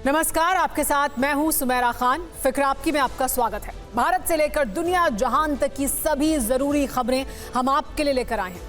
नमस्कार, आपके साथ मैं हूं सुमेरा खान। फिक्र आपकी में आपका स्वागत है। भारत से लेकर दुनिया जहान तक की सभी जरूरी खबरें हम आपके लिए लेकर आए हैं।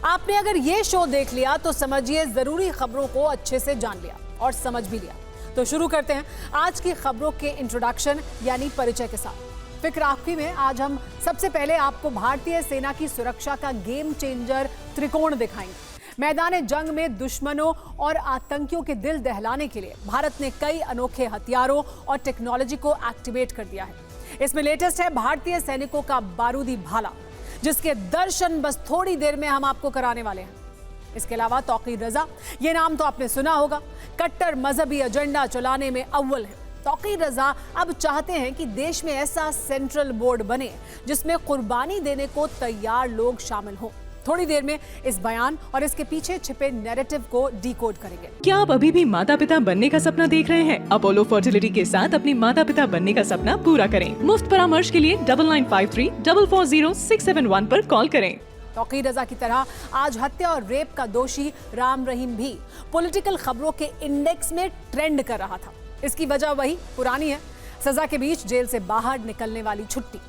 आपने अगर ये शो देख लिया तो समझिए जरूरी खबरों को अच्छे से जान लिया और समझ भी लिया। तो शुरू करते हैं आज की खबरों के इंट्रोडक्शन यानी परिचय के साथ। फिक्र आपकी में आज हम सबसे पहले आपको भारतीय सेना की सुरक्षा का गेम चेंजर त्रिकोण दिखाएंगे। मैदान जंग में दुश्मनों और आतंकियों के दिल दहलाने के लिए भारत ने कई अनोखे हथियारों और टेक्नोलॉजी को एक्टिवेट कर दिया है। इसमें लेटेस्ट है भारतीय सैनिकों का बारूदी भाला, जिसके दर्शन बस थोड़ी देर में हम आपको कराने वाले हैं। इसके अलावा तौकीर रजा, ये नाम तो आपने सुना होगा, कट्टर मजहबी एजेंडा चलाने में अव्वल है। तौकीर रजा अब चाहते हैं कि देश में ऐसा सेंट्रल बोर्ड बने जिसमें कुर्बानी देने को तैयार लोग शामिल हों। थोड़ी देर में इस बयान और इसके पीछे छिपे नैरेटिव को डीकोड करेंगे। क्या आप अभी भी माता पिता बनने का सपना देख रहे हैं? अपोलो फर्टिलिटी के साथ अपनी माता पिता बनने का सपना पूरा करें। मुफ्त परामर्श के लिए 9953440671 पर कॉल करें। तौकीर रजा की तरह आज हत्या और रेप का दोषी राम रहीम भी पॉलिटिकल खबरों के इंडेक्स में ट्रेंड कर रहा था। इसकी वजह वही पुरानी है, सजा के बीच जेल से बाहर निकलने वाली छुट्टी।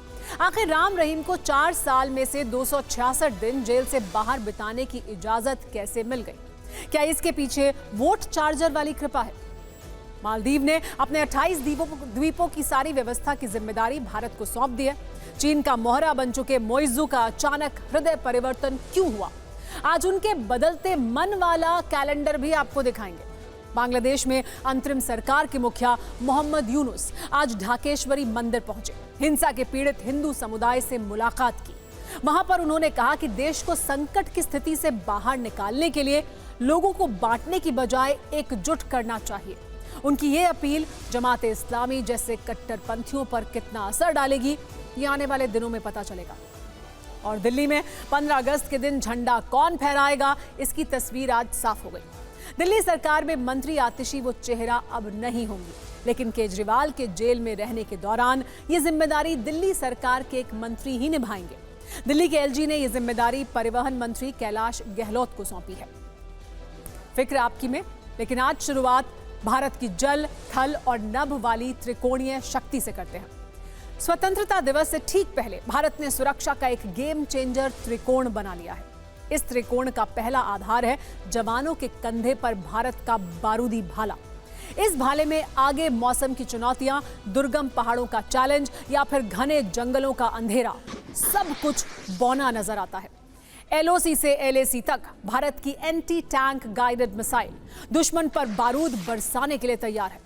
आखिर राम रहीम को 4 साल में से 266 दिन जेल से बाहर बिताने की इजाजत कैसे मिल गई? क्या इसके पीछे वोट चार्जर वाली कृपा है? मालदीव ने अपने 28 द्वीपों की सारी व्यवस्था की जिम्मेदारी भारत को सौंप दी है। चीन का मोहरा बन चुके मोइज़ू का अचानक हृदय परिवर्तन क्यों हुआ? आज उनके बदलते मन वाला कैलेंडर भी आपको दिखाएंगे। बांग्लादेश में अंतरिम सरकार के मुखिया मोहम्मद यूनुस आज ढाकेश्वरी मंदिर पहुंचे, हिंसा के पीड़ित हिंदू समुदाय से मुलाकात की। वहां पर उन्होंने कहा कि देश को संकट की स्थिति से बाहर निकालने के लिए लोगों को बांटने की बजाय एकजुट करना चाहिए। उनकी ये अपील जमात इस्लामी जैसे कट्टरपंथियों पर कितना असर डालेगी, ये आने वाले दिनों में पता चलेगा। और दिल्ली में 15 अगस्त के दिन झंडा कौन फहराएगा, इसकी तस्वीर आज साफ हो गई। दिल्ली सरकार में मंत्री आतिशी वो चेहरा अब नहीं होंगी, लेकिन केजरीवाल के जेल में रहने के दौरान ये जिम्मेदारी दिल्ली सरकार के एक मंत्री ही निभाएंगे। दिल्ली के एलजी ने ये जिम्मेदारी परिवहन मंत्री कैलाश गहलोत को सौंपी है। फिक्र आपकी में, लेकिन आज शुरुआत भारत की जल, थल और नभ वाली त्रिकोणीय शक्ति से करते हैं। स्वतंत्रता दिवस से ठीक पहले भारत ने सुरक्षा का एक गेम चेंजर त्रिकोण बना लिया है। इस त्रिकोण का पहला आधार है जवानों के कंधे पर भारत का बारूदी भाला। इस भाले में आगे मौसम की चुनौतियां, दुर्गम पहाड़ों का चैलेंज या फिर घने जंगलों का अंधेरा, सब कुछ बौना नजर आता है। एलओसी से एलएसी तक भारत की एंटी टैंक गाइडेड मिसाइल दुश्मन पर बारूद बरसाने के लिए तैयार है।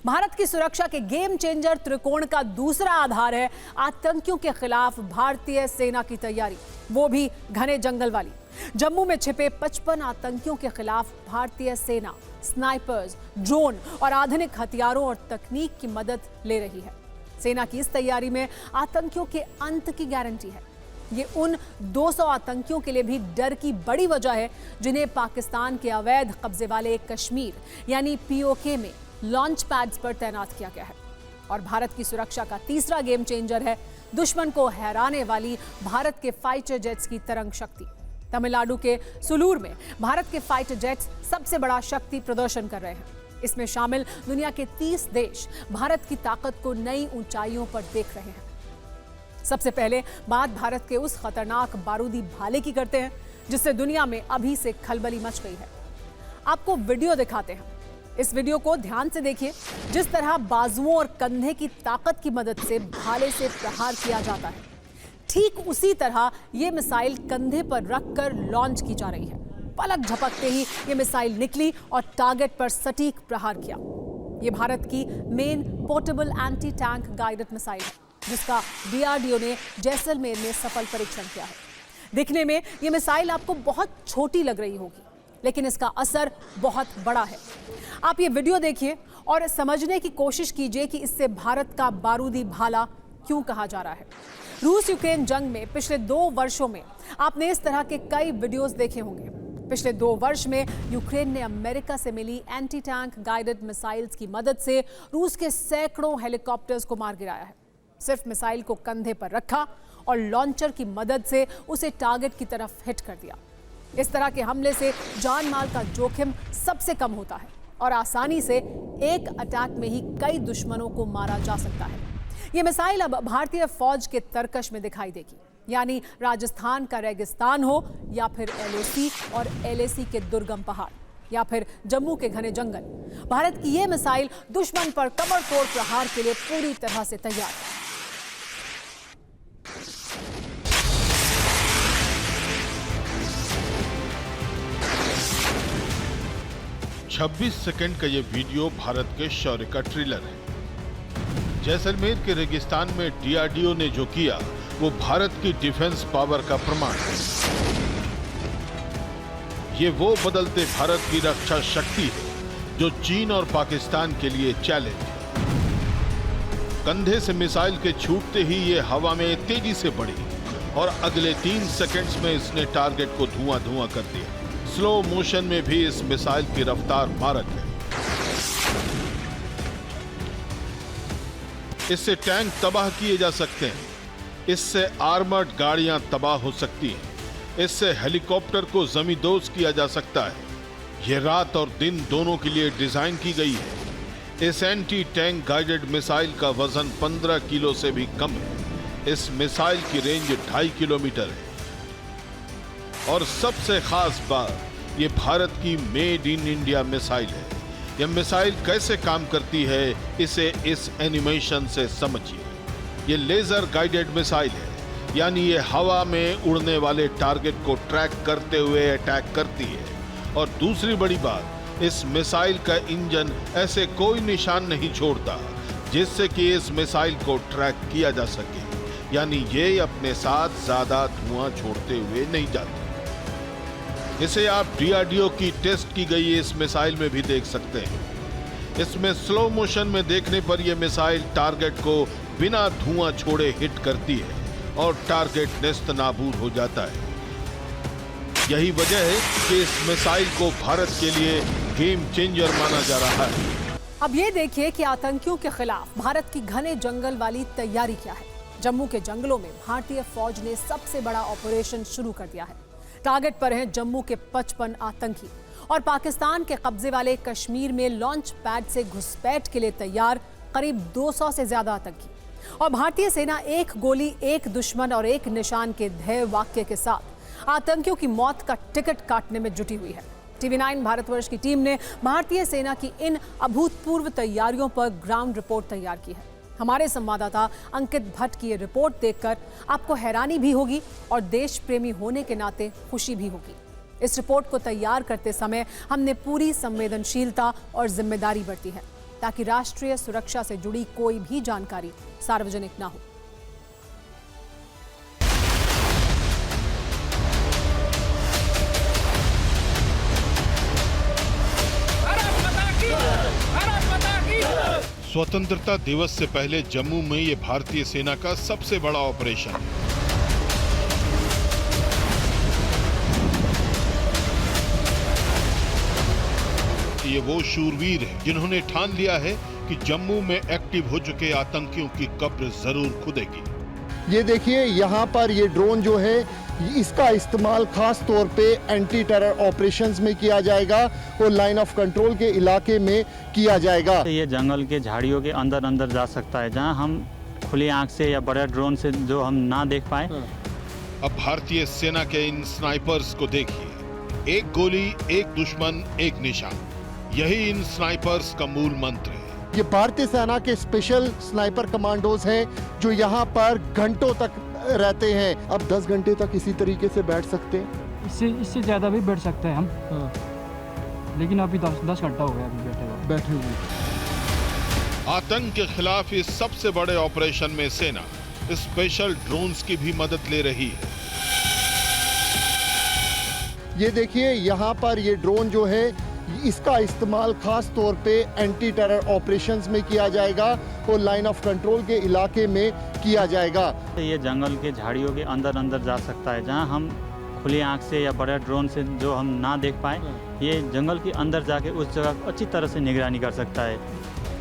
भारत की सुरक्षा के गेम चेंजर त्रिकोण का दूसरा आधार है आतंकियों के खिलाफ भारतीय सेना की तैयारी, वो भी घने जंगल वाली। जम्मू में छिपे 55 आतंकियों के खिलाफ भारतीय सेना स्नाइपर्स, ड्रोन और आधुनिक हथियारों और तकनीक की मदद ले रही है। सेना की इस तैयारी में आतंकियों के अंत की गारंटी है। ये उन 200 आतंकियों के लिए भी डर की बड़ी वजह है जिन्हें पाकिस्तान के अवैध कब्जे वाले कश्मीर यानी पीओके में लॉन्च पैड्स पर तैनात किया गया है। और भारत की सुरक्षा का तीसरा गेम चेंजर है दुश्मन को हैराने वाली भारत के फाइटर जेट्स की तरंग शक्ति। तमिलनाडु के सुलूर में भारत के फाइटर जेट्स सबसे बड़ा शक्ति प्रदर्शन कर रहे हैं। इसमें शामिल दुनिया के 30 देश भारत की ताकत को नई ऊंचाइयों पर देख रहे हैं। सबसे पहले बात भारत के उस खतरनाक बारूदी भाले की करते हैं जिससे दुनिया में अभी से खलबली मच गई है। आपको वीडियो दिखाते हैं, इस वीडियो को ध्यान से देखिए। जिस तरह बाजुओं और कंधे की ताकत की मदद से भाले से प्रहार किया जाता है, ठीक उसी तरह ये मिसाइल कंधे पर रखकर लॉन्च की जा रही है। पलक झपकते ही ये मिसाइल निकली और टारगेट पर सटीक प्रहार किया। ये भारत की main portable anti tank guided missile है, जिसका डीआरडीओ ने जैसलमेर में सफल परीक्षण किया है। दिखने में ये मिसाइल आपको बहुत छोटी लग रही होगी, लेकिन इसका असर बहुत बड़ा है। आप ये वीडियो देखिए और समझने की कोशिश कीजिए कि इससे भारत का बारूदी भाला क्यों कहा जा रहा है। रूस यूक्रेन जंग में पिछले 2 वर्षों में आपने इस तरह के कई वीडियोस देखे होंगे। पिछले 2 वर्ष में यूक्रेन ने अमेरिका से मिली एंटी टैंक गाइडेड मिसाइल्स की मदद से रूस के सैकड़ों हेलीकॉप्टर्स को मार गिराया है। सिर्फ मिसाइल को कंधे पर रखा और लॉन्चर की मदद से उसे टारगेट की तरफ हिट कर दिया। इस तरह के हमले से जान माल का जोखिम सबसे कम होता है, और आसानी से एक अटैक में ही कई दुश्मनों को मारा जा सकता है। ये मिसाइल अब भारतीय फौज के तरकश में दिखाई देगी, यानी राजस्थान का रेगिस्तान हो या फिर LOC और LAC के दुर्गम पहाड़ या फिर जम्मू के घने जंगल। भारत की यह मिसाइल दुश्मन पर कमर तोड़ प्रहार के लिए पूरी तरह से तैयार है। 26 सेकंड का ये वीडियो भारत के शौर्य का ट्रेलर है। जैसलमेर के रेगिस्तान में DRDO ने जो किया वो भारत की डिफेंस पावर का प्रमाण है। ये वो बदलते भारत की रक्षा शक्ति है जो चीन और पाकिस्तान के लिए चैलेंज है। कंधे से मिसाइल के छूटते ही ये हवा में तेजी से बढ़ी और अगले 3 सेकंड्स में इसने टारगेट को धुआं-धुआं कर दिया। स्लो मोशन में भी इस मिसाइल की रफ्तार मारक है। इससे टैंक तबाह किए जा सकते हैं, इससे आर्मर्ड गाड़ियां तबाह हो सकती हैं, इससे हेलीकॉप्टर को जमींदोज किया जा सकता है। यह रात और दिन दोनों के लिए डिजाइन की गई है। इस एंटी टैंक गाइडेड मिसाइल का वजन 15 किलो से भी कम है। इस मिसाइल की रेंज 2.5 किलोमीटर है। और सबसे खास बात, ये भारत की मेड इन इंडिया मिसाइल है। यह मिसाइल कैसे काम करती है इसे इस एनिमेशन से समझिए। ये लेजर गाइडेड मिसाइल है, यानी ये हवा में उड़ने वाले टारगेट को ट्रैक करते हुए अटैक करती है। और दूसरी बड़ी बात, इस मिसाइल का इंजन ऐसे कोई निशान नहीं छोड़ता जिससे कि इस मिसाइल को ट्रैक किया जा सके, यानी ये अपने साथ ज्यादा धुआं छोड़ते हुए नहीं जाती। इसे आप DRDO की टेस्ट की गई इस मिसाइल में भी देख सकते हैं। इसमें स्लो मोशन में देखने पर यह मिसाइल टारगेट को बिना धुआं छोड़े हिट करती है और टारगेट नेस्त नाबूद हो जाता है। यही वजह है कि इस मिसाइल को भारत के लिए गेम चेंजर माना जा रहा है। अब ये देखिए कि आतंकियों के खिलाफ भारत की घने जंगल वाली तैयारी क्या है। जम्मू के जंगलों में भारतीय फौज ने सबसे बड़ा ऑपरेशन शुरू कर दिया है। टारगेट पर हैं जम्मू के 55 आतंकी और पाकिस्तान के कब्जे वाले कश्मीर में लॉन्च पैड से घुसपैठ के लिए तैयार करीब 200 से ज्यादा आतंकी। और भारतीय सेना एक गोली, एक दुश्मन और एक निशान के ध्येय वाक्य के साथ आतंकियों की मौत का टिकट काटने में जुटी हुई है। TV9 भारतवर्ष की टीम ने भारतीय सेना की इन अभूतपूर्व तैयारियों पर ग्राउंड रिपोर्ट तैयार की है। हमारे संवाददाता अंकित भट्ट की ये रिपोर्ट देखकर आपको हैरानी भी होगी और देश प्रेमी होने के नाते खुशी भी होगी। इस रिपोर्ट को तैयार करते समय हमने पूरी संवेदनशीलता और जिम्मेदारी बरती है ताकि राष्ट्रीय सुरक्षा से जुड़ी कोई भी जानकारी सार्वजनिक ना हो। स्वतंत्रता दिवस से पहले जम्मू में ये भारतीय सेना का सबसे बड़ा ऑपरेशन है। ये वो शूरवीर हैं जिन्होंने ठान लिया है कि जम्मू में एक्टिव हो चुके आतंकियों की कब्र जरूर खुदेगी। ये देखिए, यहाँ पर ये ड्रोन जो है इसका इस्तेमाल खास तौर पे एंटी टेरर ऑपरेशंस में किया जाएगा और लाइन ऑफ कंट्रोल के इलाके में किया जाएगा। ये जंगल के झाड़ियों के अंदर अंदर जा सकता है, जहाँ हम खुली आंख से या बड़े ड्रोन से जो हम ना देख पाए। अब भारतीय सेना के इन स्नाइपर्स को देखिए। एक गोली, एक दुश्मन, एक निशान। यही इन स्नाइपर्स का मूल मंत्र है। ये भारतीय सेना के स्पेशल स्नाइपर कमांडोज हैं जो यहाँ पर घंटों तक रहते हैं। अब 10 घंटे तक इसी तरीके से बैठ सकते हैं। इससे ज़्यादा भी बैठ सकते हैं हम। लेकिन अभी 10 घंटा हो गया अभी बैठे हुए। आतंक के खिलाफ इस सबसे बड़े ऑपरेशन में सेना स्पेशल ड्रोन्स की भी मदद ले रही है। ये देखिए, यहाँ पर ये ड्रोन जो है इसका इस्तेमाल खास तौर पे एंटी टेरर ऑपरेशंस में किया जाएगा और लाइन ऑफ कंट्रोल के इलाके में किया जाएगा। ये जंगल के झाड़ियों के अंदर अंदर जा सकता है, जहाँ हम खुली आंख से या बड़े ड्रोन से जो हम ना देख पाए। ये जंगल के अंदर जाके उस जगह अच्छी तरह से निगरानी कर सकता है।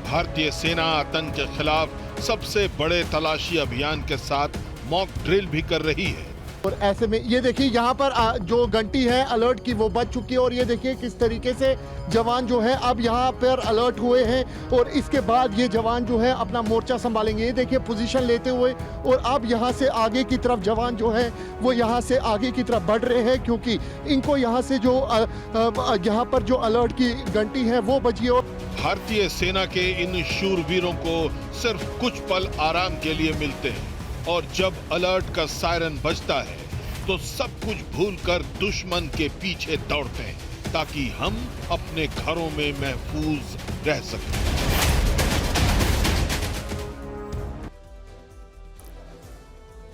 भारतीय सेना आतंक के खिलाफ सबसे बड़े तलाशी अभियान के साथ मॉक ड्रिल भी कर रही है। और ऐसे में ये देखिए यहाँ पर जो घंटी है अलर्ट की वो बज चुकी है और ये देखिए किस तरीके से जवान जो है अब यहाँ पर अलर्ट हुए हैं और इसके बाद ये जवान जो है अपना मोर्चा संभालेंगे। ये देखिए पोजीशन लेते हुए और अब यहाँ से आगे की तरफ जवान जो है वो यहाँ से आगे की तरफ बढ़ रहे हैं क्योंकि इनको यहाँ से जो यहाँ पर जो अलर्ट की घंटी है वो बजी और भारतीय सेना के इन शूरवीरों को सिर्फ कुछ पल आराम के लिए मिलते हैं और जब अलर्ट का सायरन बजता है तो सब कुछ भूलकर दुश्मन के पीछे दौड़ते हैं ताकि हम अपने घरों में महफूज रह सकें।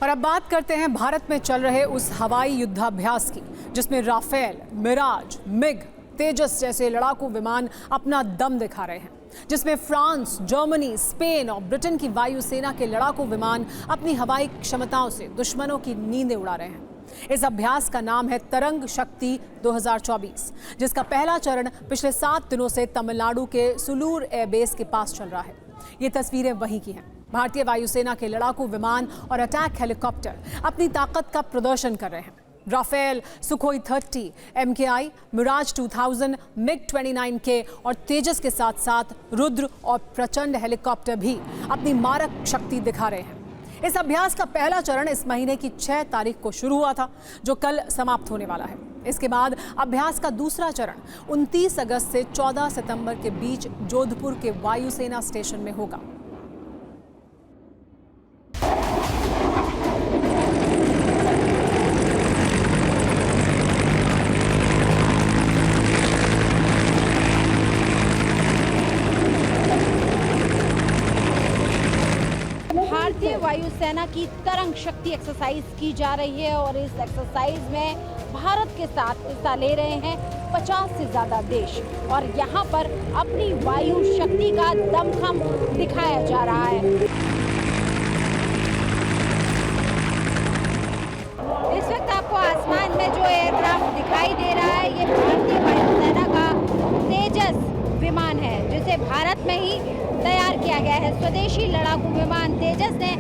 और अब बात करते हैं भारत में चल रहे उस हवाई युद्धाभ्यास की जिसमें राफेल, मिराज, मिग, तेजस जैसे लड़ाकू विमान अपना दम दिखा रहे हैं, जिसमें फ्रांस, जर्मनी, स्पेन और ब्रिटेन की वायुसेना के लड़ाकू विमान अपनी हवाई क्षमताओं से दुश्मनों की नींदें उड़ा रहे हैं। इस अभ्यास का नाम है तरंग शक्ति 2024, जिसका पहला चरण पिछले 7 दिनों से तमिलनाडु के सुलूर एयरबेस के पास चल रहा है। ये तस्वीरें वहीं की हैं। भारतीय वायुसेना के लड़ाकू विमान और अटैक हेलीकॉप्टर अपनी ताकत का प्रदर्शन कर रहे हैं। Rafale, Sukhoi 30, MKI, Mirage 2000, MiG 29K और तेजस के साथ साथ रुद्र और प्रचंड हेलीकॉप्टर भी अपनी मारक शक्ति दिखा रहे हैं। इस अभ्यास का पहला चरण इस महीने की 6 तारीख को शुरू हुआ था, जो कल समाप्त होने वाला है। इसके बाद अभ्यास का दूसरा चरण 29 अगस्त से 14 सितंबर के बीच जोधपुर के वायुसेना स्टेशन में होगा। भारतीय वायुसेना की तरंग शक्ति एक्सरसाइज की जा रही है और इस एक्सरसाइज में भारत के साथ हिस्सा ले रहे हैं 50 से ज्यादा देश और यहाँ पर अपनी वायु शक्ति का दमखम दिखाया जा रहा है। इस वक्त आपको आसमान में जो एयरक्राफ्ट दिखाई दे रहा है ये भारतीय वायुसेना का तेजस विमान है, जिसे भारत में ही तैयार किया गया है। स्वदेशी लड़ाकू विमान तेजस ने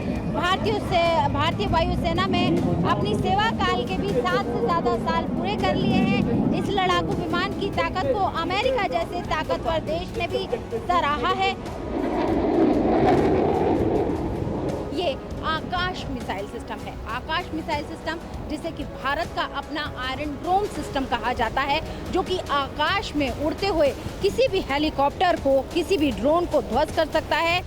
भारतीय वायुसेना में अपनी सेवा काल के भी 7 से ज़्यादा साल पूरे कर लिए हैं। इस लड़ाकू विमान की ताकत को अमेरिका जैसे ताकतवर देश ने भी सराहा है। ये आकाश मिसाइल सिस्टम है। आकाश मिसाइल सिस्टम जिसे कि भारत का अपना आयरन ड्रोन सिस्टम कहा जाता है, जो कि आकाश में उड़ते हुए किसी भी हेलीकॉप्टर को, किसी भी ड्रोन को ध्वस्त कर सकता है।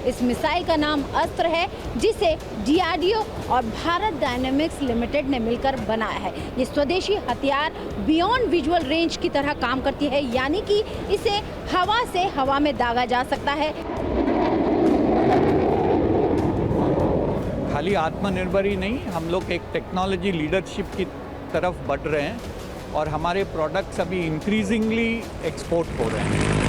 इस मिसाइल का नाम अस्त्र है, जिसे DRDO और भारत डायनेमिक्स लिमिटेड ने मिलकर बनाया है। ये स्वदेशी हथियार बियॉन्ड विजुअल रेंज की तरह काम करती है, यानी कि इसे हवा से हवा में दागा जा सकता है। खाली आत्मनिर्भर ही नहीं, हम लोग एक टेक्नोलॉजी लीडरशिप की तरफ बढ़ रहे हैं और हमारे प्रोडक्ट्स अभी इंक्रीजिंगली एक्सपोर्ट हो रहे हैं।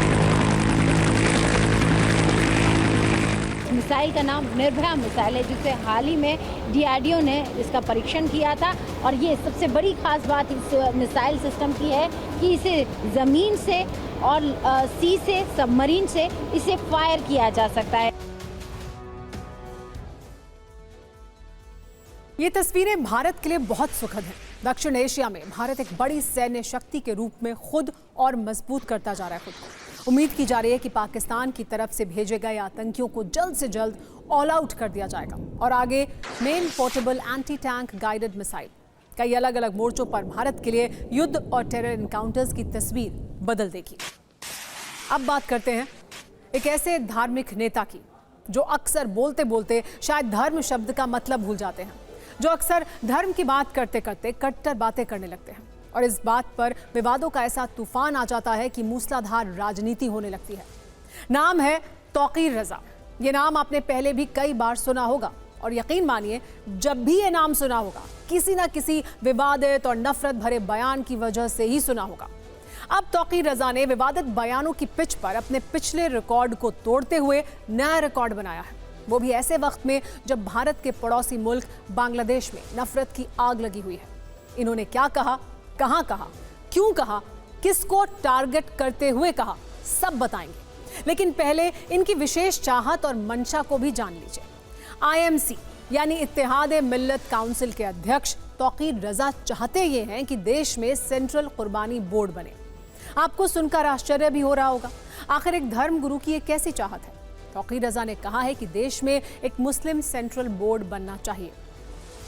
मिसाइल का नाम निर्भया मिसाइल है, जिसे हाल ही में DRDO ने इसका परीक्षण किया था और ये सबसे बड़ी खास बात इस मिसाइल सिस्टम की है कि इसे ज़मीन से और सी से, सबमरीन से इसे फायर किया जा सकता है। ये तस्वीरें भारत के लिए बहुत सुखद हैं। दक्षिण एशिया में भारत एक बड़ी सैन्य शक्ति के रूप में खुद और मजबूत करता जा रहा है खुद को। उम्मीद की जा रही है कि पाकिस्तान की तरफ से भेजे गए आतंकियों को जल्द से जल्द ऑल आउट कर दिया जाएगा और आगे main portable anti tank guided missile. कई अलग अलग मोर्चों पर भारत के लिए युद्ध और टेरर एनकाउंटर्स की तस्वीर बदल देगी। अब बात करते हैं एक ऐसे धार्मिक नेता की जो अक्सर बोलते बोलते शायद धर्म शब्द का मतलब भूल जाते हैं, जो अक्सर धर्म की बात करते करते कट्टर बातें करने लगते हैं और इस बात पर विवादों का ऐसा तूफान आ जाता है कि मूसलाधार राजनीति होने लगती है। नाम है तौकीर रजा। ये नाम आपने पहले भी कई बार सुना होगा और यकीन मानिए जब भी ये नाम सुना होगा किसी ना किसी विवादित और नफरत भरे बयान की वजह से ही सुना होगा। अब तौकीर रजा ने विवादित बयानों की पिच पर अपने पिछले रिकॉर्ड को तोड़ते हुए नया रिकॉर्ड बनाया है, वो भी ऐसे वक्त में जब भारत के पड़ोसी मुल्क बांग्लादेश में नफरत की आग लगी हुई है। इन्होंने क्या कहा, कहां कहा, क्यों कहा, किसको टारगेट करते हुए कहा, सब बताएंगे। लेकिन पहले इनकी विशेष चाहत और मंशा को भी जान लीजिए। IMC यानी इत्तेहाद मिल्लत काउंसिल के अध्यक्ष तौकीर रजा चाहते ये हैं कि देश में सेंट्रल कुर्बानी बोर्ड बने। आपको सुनकर आश्चर्य भी हो रहा होगा, आखिर एक धर्म गुरु की ये कैसी चाहत है। तौकीर रजा ने कहा है कि देश में एक मुस्लिम सेंट्रल बोर्ड बनना चाहिए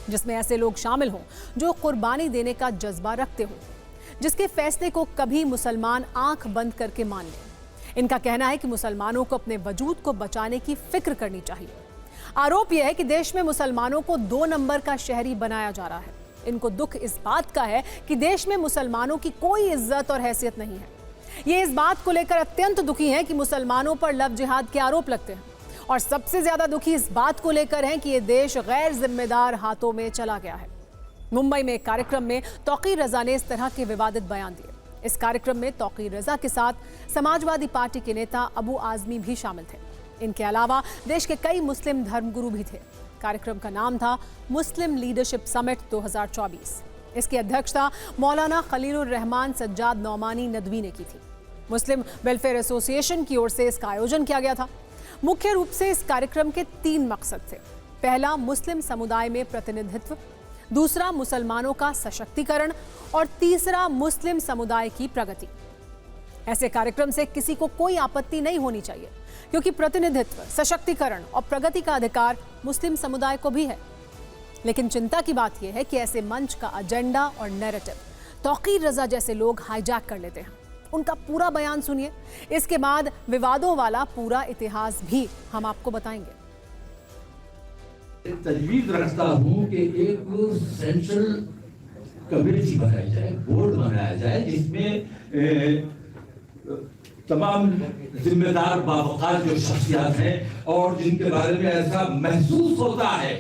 जिसमें ऐसे लोग शामिल हों जो कुर्बानी देने का जज्बा रखते हों, जिसके फैसले को कभी मुसलमान आंख बंद करके मान लें। इनका कहना है कि मुसलमानों को अपने वजूद को बचाने की फिक्र करनी चाहिए। आरोप यह है कि देश में मुसलमानों को 2 नंबर का शहरी बनाया जा रहा है। इनको दुख इस बात का है कि देश में मुसलमानों की कोई इज्जत और हैसियत नहीं है। ये इस बात को लेकर अत्यंत दुखी हैं कि मुसलमानों पर लव जिहाद के आरोप लगते हैं और सबसे ज्यादा दुखी इस बात को लेकर हैं कि ये देश गैर जिम्मेदार हाथों में चला गया है। मुंबई में एक कार्यक्रम में तौकीर रजा ने इस तरह के विवादित बयान दिए। इस कार्यक्रम में तौकीर रजा के साथ समाजवादी पार्टी के नेता अबू आजमी भी शामिल थे। इनके अलावा देश के कई मुस्लिम धर्मगुरु भी थे। कार्यक्रम का नाम था मुस्लिम लीडरशिप समिट 2024। इसकी अध्यक्षता मौलाना खलीलुर रहमान सज्जाद नौमानी नदवी ने की थी। मुस्लिम वेलफेयर एसोसिएशन की ओर से इसका आयोजन किया गया था। मुख्य रूप से इस कार्यक्रम के 3 मकसद थे। पहला, मुस्लिम समुदाय में प्रतिनिधित्व, दूसरा, मुसलमानों का सशक्तिकरण और तीसरा, मुस्लिम समुदाय की प्रगति। ऐसे कार्यक्रम से किसी को कोई आपत्ति नहीं होनी चाहिए क्योंकि प्रतिनिधित्व, सशक्तिकरण और प्रगति का अधिकार मुस्लिम समुदाय को भी है। लेकिन चिंता की बात यह है कि ऐसे मंच का एजेंडा और नैरेटिव तौकीर रजा जैसे लोग हाईजैक कर लेते हैं। उनका पूरा बयान सुनिए, इसके बाद विवादों वाला पूरा इतिहास भी हम आपको बताएंगे। तजवीज रखता हूं कि एक सेंट्रल कमेटी बनाई जाए, बोर्ड बनाया जाए जिसमें तमाम जिम्मेदार बावकात जो शख्सियात हैं और जिनके बारे में ऐसा महसूस होता है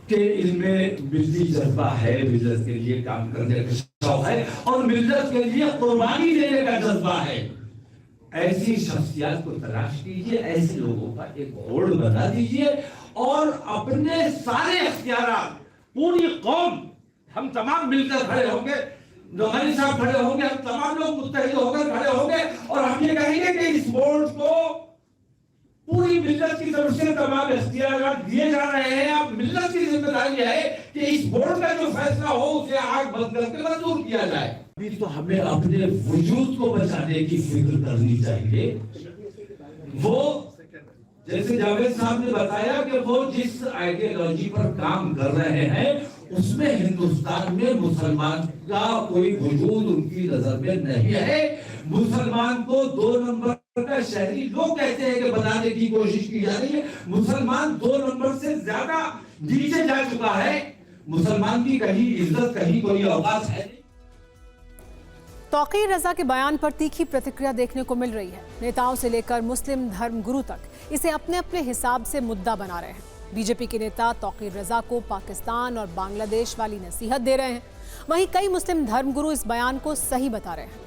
कि इनमें मिल्लती जज्बा है, मिल्लत के लिए काम करने का शौक है और मिल्लत के लिए कुर्बानी देने का जज्बा है। ऐसी शख्सियत को तलाश कीजिए, ऐसे लोगों का एक बोर्ड बना दीजिए और अपने सारे अख्तियारात, पूरी कौम, हम तमाम मिलकर खड़े होंगे, नौमानी साहब खड़े होंगे, हम तमाम लोग मुत्तहिद होकर खड़े होंगे और हम ये कहेंगे कि इस बोर्ड को पूरी मिल्लत की तरफ से तमाम इख्तियारात दिए जा रहे हैं। अब मिल्लत की जिम्मेदारी है कि इस बोर्ड का जो फैसला हो उसे आग बंद करके मंजूर किया जाए। अभी तो हमें अपने वजूद को बचाने की फिक्र करनी चाहिए। वो जैसे जावेद साहब ने बताया कि वो जिस आइडियोलॉजी पर काम कर रहे हैं उसमें हिंदुस्तान में मुसलमान का कोई वजूद उनकी नजर में नहीं है। मुसलमान को 2 नंबर का शहरी लोग कहते हैं कि बनाने की कोशिश की जा रही है। मुसलमान 2 नंबर से ज्यादा नीचे जा चुका है। मुसलमान की कहीं इज्जत, कहीं कोई औकात है। तौकीर रजा के बयान पर तीखी प्रतिक्रिया देखने को मिल रही है। नेताओं से लेकर मुस्लिम धर्म गुरु तक इसे अपने अपने हिसाब से मुद्दा बना रहे हैं। बीजेपी के नेता तौकीर रजा को पाकिस्तान और बांग्लादेश वाली नसीहत दे रहे हैं, वहीं कई मुस्लिम धर्मगुरु इस बयान को सही बता रहे हैं।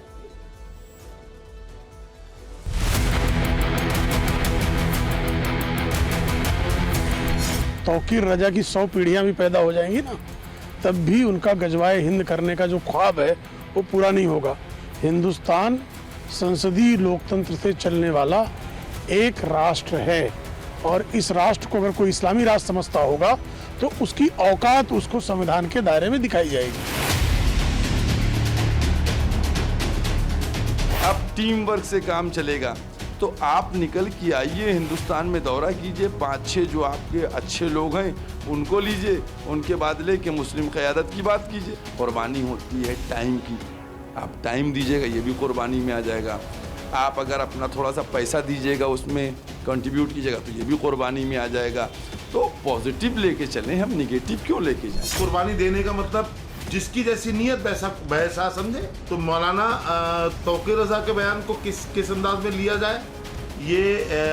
तौकीर रजा की 100 पीढ़ियां भी पैदा हो जाएंगी ना, तब भी उनका गजवाए हिंद करने का जो ख्वाब है वो पूरा नहीं होगा। हिंदुस्तान संसदीय लोकतंत्र से चलने वाला एक राष्ट्र है और इस राष्ट्र को अगर कोई इस्लामी राष्ट्र समझता होगा तो उसकी औकात उसको संविधान के दायरे में दिखाई जाएगी। अब टीम वर्क से काम चलेगा तो आप निकल के आइए, हिंदुस्तान में दौरा कीजिए, 5-6 जो आपके अच्छे लोग हैं उनको लीजिए, उनके बाद लेके मुस्लिम क़यादत की बात कीजिए। कुर्बानी होती है टाइम की, आप टाइम दीजिएगा ये भी कुर्बानी में आ जाएगा। आप अगर अपना थोड़ा सा पैसा दीजिएगा, उसमें कंट्रीब्यूट कीजिएगा तो ये भी कुर्बानी में आ जाएगा। तो पॉजिटिव लेके चलें, हम निगेटिव क्यों लेके जाएं? कुर्बानी देने का मतलब जिसकी जैसी नीयत वैसा समझे। तो मौलाना तौकीर रजा के बयान को किस अंदाज में लिया जाए, ये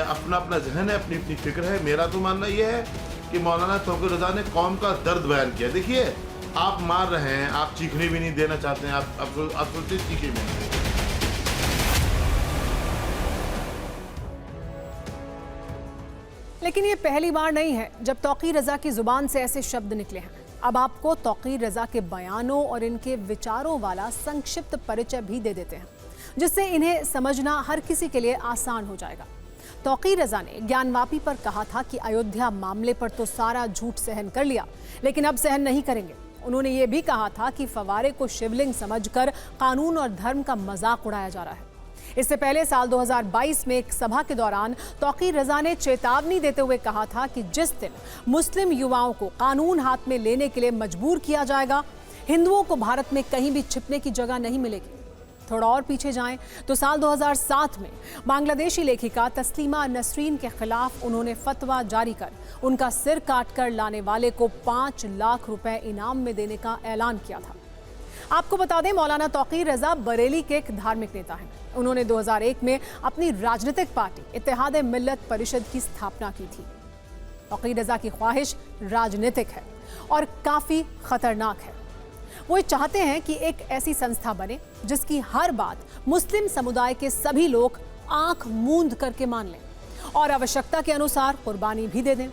अपना अपना जहन है, अपनी अपनी फिक्र है। मेरा तो मानना ये है कि मौलाना तौकीर रजा ने कौम का दर्द बयान किया। देखिए, आप मार रहे हैं, आप चीखने भी नहीं देना चाहते हैं, आप सोचते चीखे भी नहीं। लेकिन ये पहली बार नहीं है जब तौकीर रजा की जुबान से ऐसे शब्द निकले हैं। अब आपको तौकीर रजा के बयानों और इनके विचारों वाला संक्षिप्त परिचय भी दे देते हैं, जिससे इन्हें समझना हर किसी के लिए आसान हो जाएगा। तौकीर रजा ने ज्ञानवापी पर कहा था कि अयोध्या मामले पर तो सारा झूठ सहन कर लिया, लेकिन अब सहन नहीं करेंगे। उन्होंने ये भी कहा था कि फवारे को शिवलिंग समझकर कानून और धर्म का मजाक उड़ाया जा रहा है। इससे पहले साल 2022 में एक सभा के दौरान तौकीर रजा ने चेतावनी देते हुए कहा था कि जिस दिन मुस्लिम युवाओं को कानून हाथ में लेने के लिए मजबूर किया जाएगा, हिंदुओं को भारत में कहीं भी छिपने की जगह नहीं मिलेगी। थोड़ा और पीछे जाएं तो साल 2007 में बांग्लादेशी लेखिका तस्लीमा नसरीन के खिलाफ उन्होंने फतवा जारी कर उनका सिर काटकर लाने वाले को 5 लाख रुपए इनाम में देने का ऐलान किया था। आपको बता दें, मौलाना तौकीर रजा बरेली के एक धार्मिक नेता हैं। उन्होंने 2001 में अपनी राजनीतिक पार्टी इत्तेहाद मिल्लत परिषद की स्थापना की थी। तौकीर रजा की ख्वाहिश राजनीतिक है और काफी खतरनाक है। वो चाहते हैं कि एक ऐसी संस्था बने जिसकी हर बात मुस्लिम समुदाय के सभी लोग आंख मूंद करके मान लें और आवश्यकता के अनुसार कुर्बानी भी दे दें।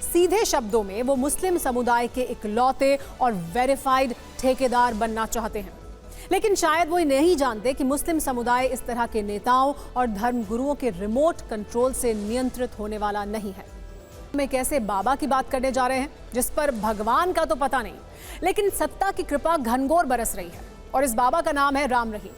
सीधे शब्दों में वो मुस्लिम समुदाय के इकलौते और वेरीफाइड ठेकेदार बनना चाहते हैं, लेकिन शायद वो नहीं जानते कि मुस्लिम समुदाय इस तरह के नेताओं और धर्मगुरुओं के रिमोट कंट्रोल से नियंत्रित होने वाला नहीं है। में कैसे बाबा की बात करने जा रहे हैं जिस पर भगवान का तो पता नहीं, लेकिन सत्ता की कृपा घनघोर बरस रही है। और इस बाबा का नाम है राम रहीम,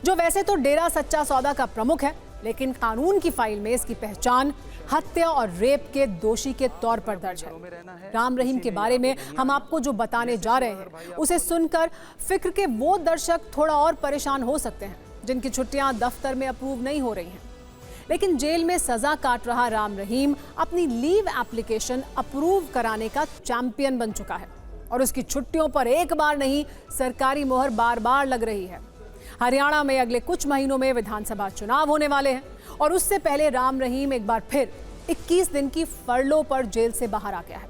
जो वैसे तो डेरा सच्चा सौदा का प्रमुख है, लेकिन कानून की फाइल में इसकी पहचान हत्या और रेप के दोषी के तौर पर दर्ज है। राम रहीम के बारे में हम आपको जो बताने जा रहे हैं उसे सुनकर फिक्र के वो दर्शक थोड़ा और परेशान हो सकते हैं जिनकी छुट्टियां दफ्तर में अप्रूव नहीं हो रही हैं। लेकिन जेल में सजा काट रहा राम रहीम अपनी लीव एप्लीकेशन अप्रूव कराने का चैंपियन बन चुका है और उसकी छुट्टियों पर एक बार नहीं, सरकारी मोहर बार बार लग रही है। हरियाणा में अगले कुछ महीनों में विधानसभा चुनाव होने वाले हैं और उससे पहले राम रहीम एक बार फिर 21 दिन की फरलो पर जेल से बाहर आ गया है।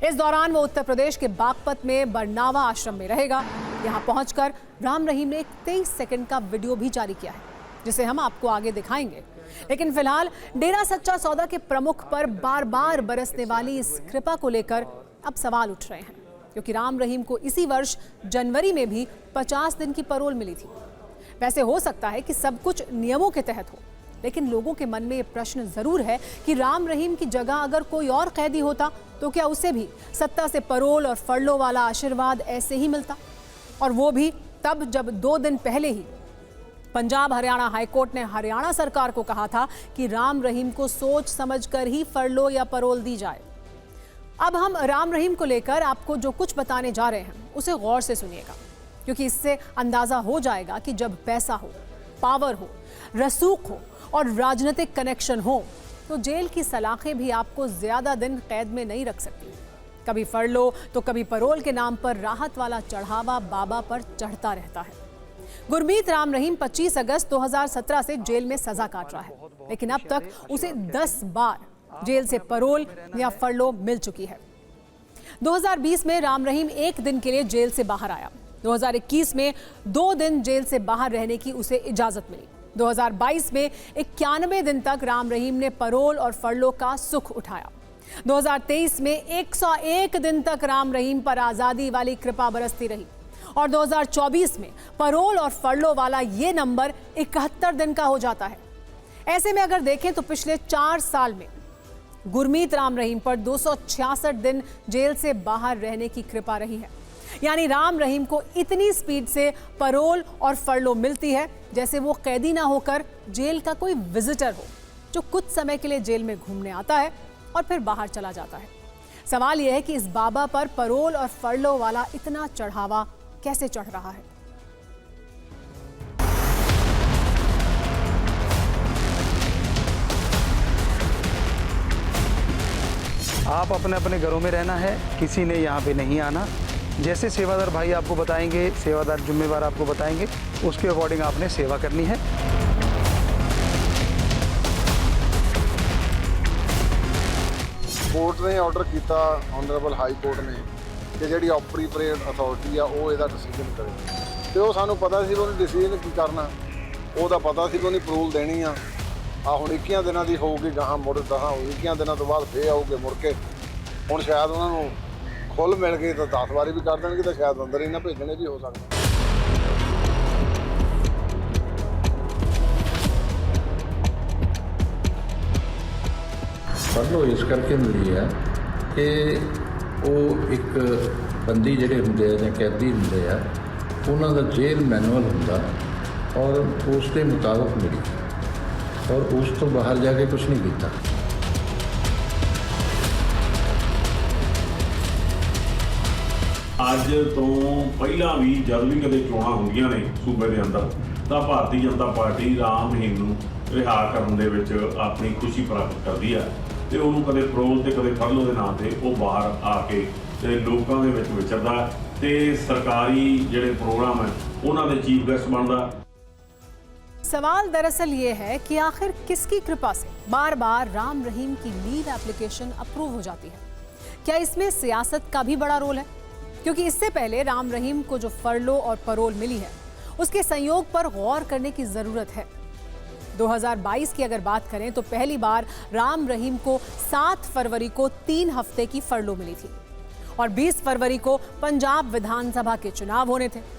इस दौरान वो उत्तर प्रदेश के बागपत में बरनावा आश्रम में रहेगा। यहाँ पहुंचकर राम रहीम ने एक 23 सेकंड का वीडियो भी जारी किया है, जिसे हम आपको आगे दिखाएंगे। लेकिन फिलहाल डेरा सच्चा सौदा के प्रमुख पर बार बार बरसने वाली इस कृपा को लेकर अब सवाल उठ रहे हैं, क्योंकि राम रहीम को इसी वर्ष जनवरी में भी 50 दिन की पैरोल मिली थी। वैसे हो सकता है कि सब कुछ नियमों के तहत हो, लेकिन लोगों के मन में ये प्रश्न जरूर है कि राम रहीम की जगह अगर कोई और कैदी होता तो क्या उसे भी सत्ता से पैरोल और फरलो वाला आशीर्वाद ऐसे ही मिलता? और वो भी तब जब 2 दिन पहले ही पंजाब हरियाणा हाईकोर्ट ने हरियाणा सरकार को कहा था कि राम रहीम को सोच समझकर ही फरलो या पैरोल दी जाए। अब हम राम रहीम को लेकर आपको जो कुछ बताने जा रहे हैं उसे गौर से सुनिएगा, क्योंकि इससे अंदाजा हो जाएगा कि जब पैसा हो, पावर हो, रसूख हो और राजनीतिक कनेक्शन हो तो जेल की सलाखें भी आपको ज्यादा दिन कैद में नहीं रख सकती। कभी फरलो तो कभी पैरोल के नाम पर राहत वाला चढ़ावा बाबा पर चढ़ता रहता है। गुरमीत राम रहीम 25 अगस्त 2017 से जेल में सजा काट रहा है, लेकिन अब तक उसे 10 बार जेल से पैरोल या फरलो मिल चुकी है। 2020 में राम रहीम 1 दिन के लिए जेल से बाहर आया। 2021 में 2 दिन जेल से बाहर रहने की उसे इजाजत मिली। 2022 में 91 दिन तक राम रहीम ने पैरोल और फरलो का सुख उठाया। 2023 में 101 दिन तक राम रहीम पर आजादी वाली कृपा बरसती रही और 2024 में पैरोल और फरलो वाला ये नंबर 71 दिन का हो जाता है। ऐसे में अगर देखें तो पिछले 4 साल में गुरमीत राम रहीम पर 266 दिन जेल से बाहर रहने की कृपा रही है। यानी राम रहीम को इतनी स्पीड से पैरोल और फरलो मिलती है जैसे वो कैदी ना होकर जेल का कोई विजिटर हो जो कुछ समय के लिए जेल में घूमने आता है और फिर बाहर चला जाता है। सवाल यह है कि इस बाबा पर पैरोल और फरलो वाला इतना चढ़ावा कैसे चढ़ रहा है? आप अपने अपने घरों में रहना है, किसी ने यहाँ पे नहीं आना। जैसे सेवादार भाई आपको बताएंगे, सेवादार जिम्मेवार आपको बताएंगे, उसके अकॉर्डिंग आपने सेवा करनी है। कोर्ट ने ऑर्डर किया, ऑनरेबल हाई कोर्ट ने कि जी ऑपरेट अथॉरिटी आ वो इसका डिसीजन करे, तो सानू पता सी उन्होंने डिसीजन की करना, वो पता सी उन्होंने प्रूवल देनी आ हुण 21 दिनों की होगी, गां मुड़ 21 दिनों तो बाद फिर आऊगे मुड़ के। हुण शायद उन्होंने खुल मिल गए तो 10 वारी भी कर देंगे, तो शायद अंदर ही ना भेजने भी हो सकता। फरलो इस करके मिली है कि वो एक बंदी ਜਿਹੜੇ ਹੁੰਦੇ ਆ ਜਾਂ ਕੈਦੀ ਹੁੰਦੇ ਆ ਉਹਨਾਂ ਦਾ ਜੇਲ੍ਹ ਮੈਨੂਅਲ ਹੁੰਦਾ और उसके मुताबिक मिली और उस तो बाहर जाके कुछ नहीं किया। ਅੱਜ ਤੋਂ ਪਹਿਲਾਂ ਵੀ ਜਦ ਵੀ ਕਦੇ ਚੋਣਾਂ ਹੁੰਦੀਆਂ ਨੇ ਸੂਬੇ ਦੇ ਅੰਦਰ ਤਾਂ ਭਾਰਤੀ ਜਨਤਾ ਪਾਰਟੀ ਰਾਮ ਰਹੀਮ ਨੂੰ ਰਿਹਾ ਕਰਨ ਦੇ ਵਿੱਚ ਆਪਣੀ ਖੁਸ਼ੀ ਪ੍ਰਾਪਤ ਕਰਦੀ ਹੈ ਤੇ ਉਹਨੂੰ ਕਦੇ ਪਰੋਲ ਤੇ ਕਦੇ ਫਰਲੋ ਦੇ ਨਾਂ ਤੇ ਉਹ ਬਾਹਰ ਆ ਕੇ ਤੇ ਲੋਕਾਂ ਦੇ ਵਿੱਚ ਵਿਚਰਦਾ ਤੇ ਸਰਕਾਰੀ ਜਿਹੜੇ ਪ੍ਰੋਗਰਾਮ ਹੈ ਉਹਨਾਂ ਦੇ ਚੀਫ ਗੈਸਟ ਬਣਦਾ। सवाल दरअसल ये है कि आखिर किसकी कृपा से बार बार राम रहीम की लीव एप्लीकेशन अप्रूव हो जाती है? क्या इसमें सियासत का भी बड़ा रोल है? क्योंकि इससे पहले राम रहीम को जो फरलो और परोल मिली है उसके संयोग पर गौर करने की जरूरत है। 2022 की अगर बात करें तो पहली बार राम रहीम को 7 फरवरी को 3 हफ्ते की फरलो मिली थी और 20 फरवरी को पंजाब विधानसभा के चुनाव होने थे।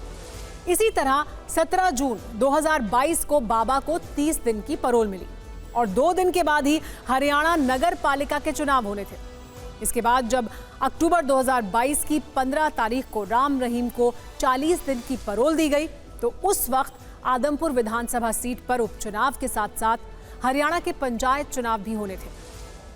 इसी तरह 17 जून 2022 को बाबा को 30 दिन की परोल मिली और 2 दिन के बाद ही हरियाणा नगर पालिका के चुनाव होने थे। इसके बाद जब अक्टूबर 2022 की 15 तारीख को राम रहीम को 40 दिन की परोल दी गई तो उस वक्त आदमपुर विधानसभा सीट पर उपचुनाव के साथ साथ हरियाणा के पंचायत चुनाव भी होने थे।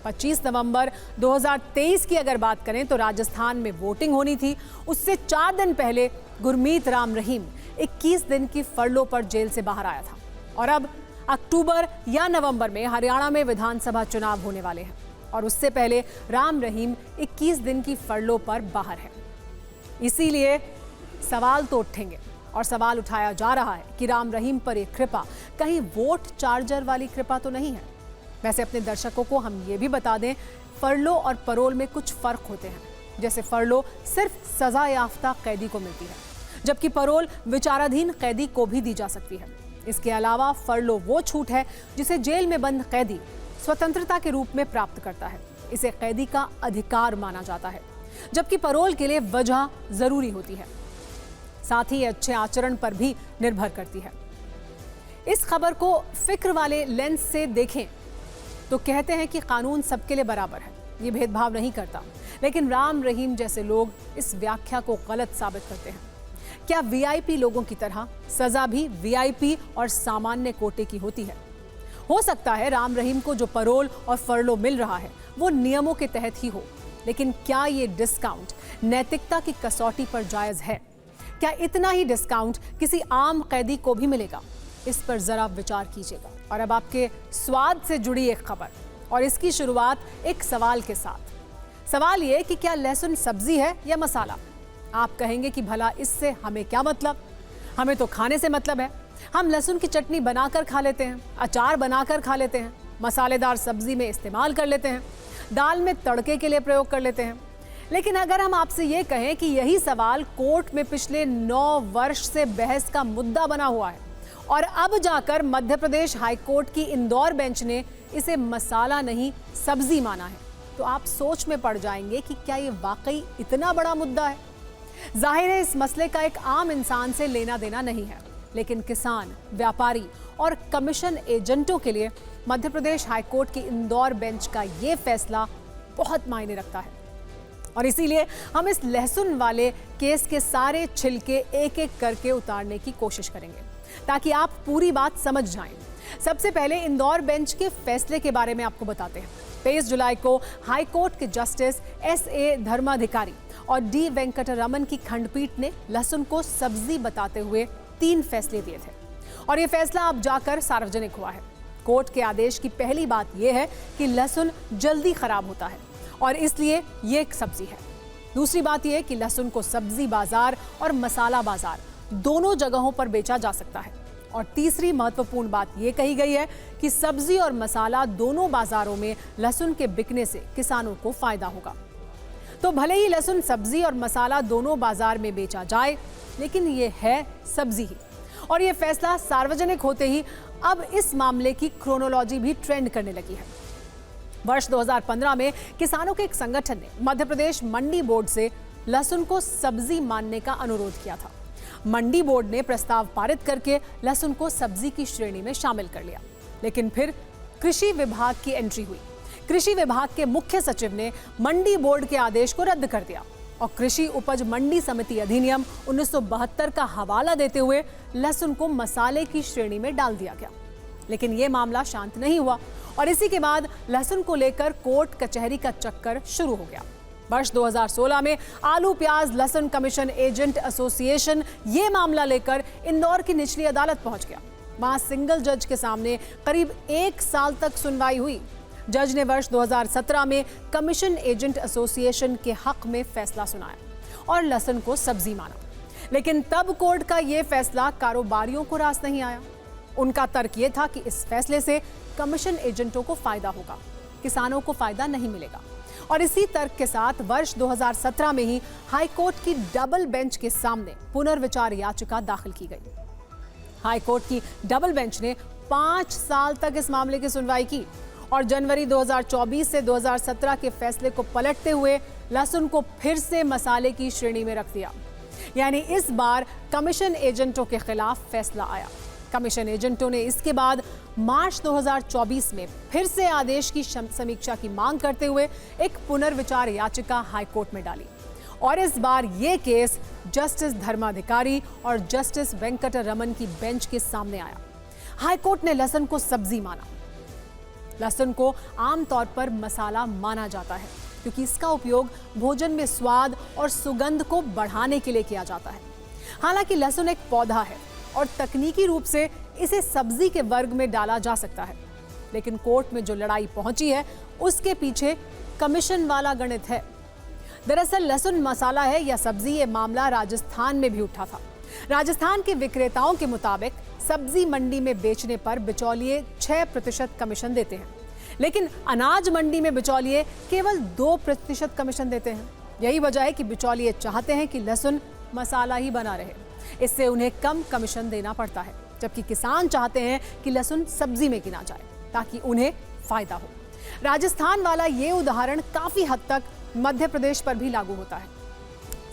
25 नवंबर 2023 की अगर बात करें तो राजस्थान में वोटिंग होनी थी। उससे 4 दिन पहले गुरमीत राम रहीम 21 दिन की फरलो पर जेल से बाहर आया था और अब अक्टूबर या नवंबर में हरियाणा में विधानसभा चुनाव होने वाले हैं और उससे पहले राम रहीम 21 दिन की फरलो पर बाहर है। इसीलिए सवाल तो उठेंगे और सवाल उठाया जा रहा है कि राम रहीम पर यह कृपा कहीं वोट चार्जर वाली कृपा तो नहीं है। वैसे अपने दर्शकों को हम ये भी बता दें, फरलो और परोल में कुछ फर्क होते हैं। जैसे फरलो सिर्फ सजा याफ्ता कैदी को मिलती है जबकि परोल विचाराधीन कैदी को भी दी जा सकती है। इसके अलावा फरलो वो छूट है जिसे जेल में बंद कैदी स्वतंत्रता के रूप में प्राप्त करता है। इसे कैदी का अधिकार माना जाता है जबकि परोल के लिए वजह जरूरी होती है। साथ ही अच्छे आचरण पर भी निर्भर करती है। इस खबर को फिक्र वाले लेंस से देखें तो कहते हैं कि कानून सबके लिए बराबर है, ये भेदभाव नहीं करता। लेकिन राम रहीम जैसे लोग इस व्याख्या को गलत साबित करते हैं। क्या वीआईपी लोगों की तरह सजा भी वीआईपी और सामान्य कोटे की होती है? हो सकता है राम रहीम को जो परोल और फरलो मिल रहा है वो नियमों के तहत ही हो, लेकिन क्या ये डिस्काउंट नैतिकता की कसौटी पर जायज है? क्या इतना ही डिस्काउंट किसी आम कैदी को भी मिलेगा? इस पर जरा विचार कीजिएगा। और अब आपके स्वाद से जुड़ी एक खबर और इसकी शुरुआत एक सवाल के साथ। सवाल ये कि क्या लहसुन सब्जी है या मसाला? आप कहेंगे कि भला इससे हमें क्या मतलब? हमें तो खाने से मतलब है। हम लहसुन की चटनी बनाकर खा लेते हैं, अचार बनाकर खा लेते हैं, मसालेदार सब्जी में इस्तेमाल कर लेते हैं, दाल में तड़के के लिए प्रयोग कर लेते हैं। लेकिन अगर हम आपसे ये कहें कि यही सवाल कोर्ट में पिछले 9 वर्ष से बहस का मुद्दा बना हुआ है और अब जाकर मध्य प्रदेश हाईकोर्ट की इंदौर बेंच ने इसे मसाला नहीं सब्जी माना है, तो आप सोच में पड़ जाएंगे कि क्या ये वाकई इतना बड़ा मुद्दा है। जाहिर है इस मसले का एक आम इंसान से लेना देना नहीं है, लेकिन किसान, व्यापारी और कमीशन एजेंटों के लिए मध्य प्रदेश हाईकोर्ट की इंदौर बेंच का ये फैसला बहुत मायने रखता है। और इसीलिए हम इस लहसुन वाले केस के सारे छिलके एक एक करके उतारने की कोशिश करेंगे ताकि आप पूरी बात समझ जाएं। सबसे पहले इंदौर बेंच के फैसले के बारे में आपको बताते हैं। 23 जुलाई को हाई कोर्ट के जस्टिस S.A. धर्माधिकारी और D. वेंकटरमन की खंडपीठ ने लहसुन को सब्जी बताते हुए 3 फैसले दिए थे और ये फैसला अब जाकर सार्वजनिक हुआ है। कोर्ट के आदेश की पहली बात यह है कि लहसुन जल्दी खराब होता है और इसलिए ये एक सब्जी है। दूसरी बात यह है कि लहसुन को सब्जी बाजार और मसाला बाजार दोनों जगहों पर बेचा जा सकता है। और तीसरी महत्वपूर्ण बात यह कही गई है कि सब्जी और मसाला दोनों बाजारों में लहसुन के बिकने से किसानों को फायदा होगा। तो भले ही लहसुन सब्जी और मसाला दोनों बाजार में बेचा जाए, लेकिन ये है सब्जी ही। और ये फैसला सार्वजनिक होते ही अब इस मामले की क्रोनोलॉजी भी ट्रेंड करने लगी है। वर्ष 2015 में किसानों के एक संगठन ने मध्य प्रदेश मंडी बोर्ड से लहसुन को सब्जी मानने का अनुरोध किया था। मंडी बोर्ड ने प्रस्ताव पारित करके लहसुन को सब्जी की श्रेणी में शामिल कर लिया, लेकिन फिर कृषि विभाग की एंट्री हुई। कृषि विभाग के मुख्य सचिव ने मंडी बोर्ड के आदेश को रद्द कर दिया और कृषि उपज मंडी समिति अधिनियम 1972 का हवाला देते हुए लहसुन को मसाले की श्रेणी में डाल दिया गया। लेकिन यह मामला शांत नहीं हुआ और इसी के बाद लहसुन को लेकर कोर्ट कचहरी का चक्कर शुरू हो गया। वर्ष 2016 में आलू प्याज लहसुन कमीशन एजेंट एसोसिएशन ये मामला लेकर इंदौर की निचली अदालत पहुंच गया। वहां सिंगल जज के सामने करीब 1 साल तक सुनवाई हुई। जज ने वर्ष 2017 में कमीशन एजेंट एसोसिएशन के हक में फैसला सुनाया और लहसुन को सब्जी माना। लेकिन तब कोर्ट का यह फैसला कारोबारियों को रास नहीं आया। उनका तर्क यह था कि इस फैसले से कमीशन एजेंटों को फायदा होगा, किसानों को फायदा नहीं मिलेगा। और इसी तर्क के साथ वर्ष 2017 में ही हाईकोर्ट की डबल बेंच के सामने पुनर्विचार याचिका दाखिल की गई। हाईकोर्ट की डबल बेंच ने 5 साल तक इस मामले की सुनवाई की और जनवरी 2024 से 2017 के फैसले को पलटते हुए लहसुन को फिर से मसाले की श्रेणी में रख दिया। यानी इस बार कमीशन एजेंटों के खिलाफ फैसला आया। कमीशन एजेंटों ने इसके बाद मार्च 2024 में फिर से आदेश की समीक्षा की मांग करते हुए एक पुनर्विचार याचिका हाईकोर्ट में डाली और इस बार ये केस जस्टिस धर्माधिकारी और जस्टिस वेंकटरमन की बेंच के सामने आया। हाईकोर्ट ने लहसुन को सब्जी माना। लहसुन को आमतौर पर मसाला माना जाता है क्योंकि इसका उपयोग भोजन में स्वाद और सुगंध को बढ़ाने के लिए किया जाता है। हालांकि लहसुन एक पौधा है और तकनीकी रूप से इसे सब्जी के वर्ग में डाला जा सकता है। लेकिन कोर्ट में जो लड़ाई पहुंची है उसके पीछे कमीशन वाला गणित है। दरअसल लहसुन मसाला है या सब्जी, ये मामला राजस्थान में भी उठा था। राजस्थान के विक्रेताओं के मुताबिक सब्जी मंडी में बेचने पर बिचौलिए 6% कमीशन देते हैं, लेकिन अनाज मंडी में बिचौलिए केवल 2% कमीशन देते हैं। यही वजह है कि बिचौलिए चाहते हैं कि लहसुन मसाला ही बना रहे, इससे उन्हें कम कमीशन देना पड़ता है, जबकि किसान चाहते हैं कि लहसुन सब्जी में गिना जाए ताकि उन्हें फायदा हो। राजस्थान वाला ये उदाहरण काफी हद तक मध्य प्रदेश पर भी लागू होता है।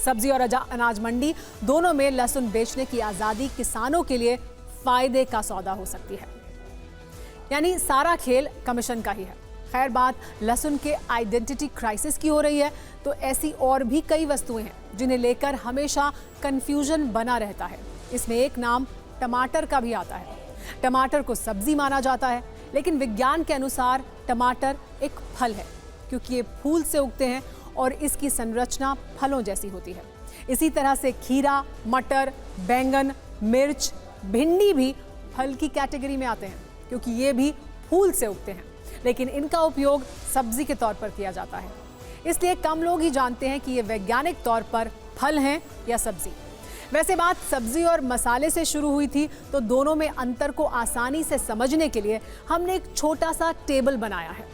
सब्जी और अनाज मंडी दोनों में लहसुन बेचने की आजादी किसानों के लिए फायदे का सौदा हो सकती है। यानी सारा खेल कमीशन का ही है। खैर, बात लहसुन के आइडेंटिटी क्राइसिस की हो रही है तो ऐसी और भी कई वस्तुएं हैं जिन्हें लेकर हमेशा कंफ्यूजन बना रहता है। इसमें एक नाम टमाटर का भी आता है। टमाटर को सब्जी माना जाता है, लेकिन विज्ञान के अनुसार टमाटर एक फल है क्योंकि ये फूल से उगते हैं और इसकी संरचना फलों जैसी होती है। इसी तरह से खीरा, मटर, बैंगन, मिर्च, भिंडी भी फल की कैटेगरी में आते हैं क्योंकि ये भी फूल से उगते हैं, लेकिन इनका उपयोग सब्जी के तौर पर किया जाता है। इसलिए कम लोग ही जानते हैं कि ये वैज्ञानिक तौर पर फल हैं या सब्जी। वैसे बात सब्जी और मसाले से शुरू हुई थी तो दोनों में अंतर को आसानी से समझने के लिए हमने एक छोटा सा टेबल बनाया है।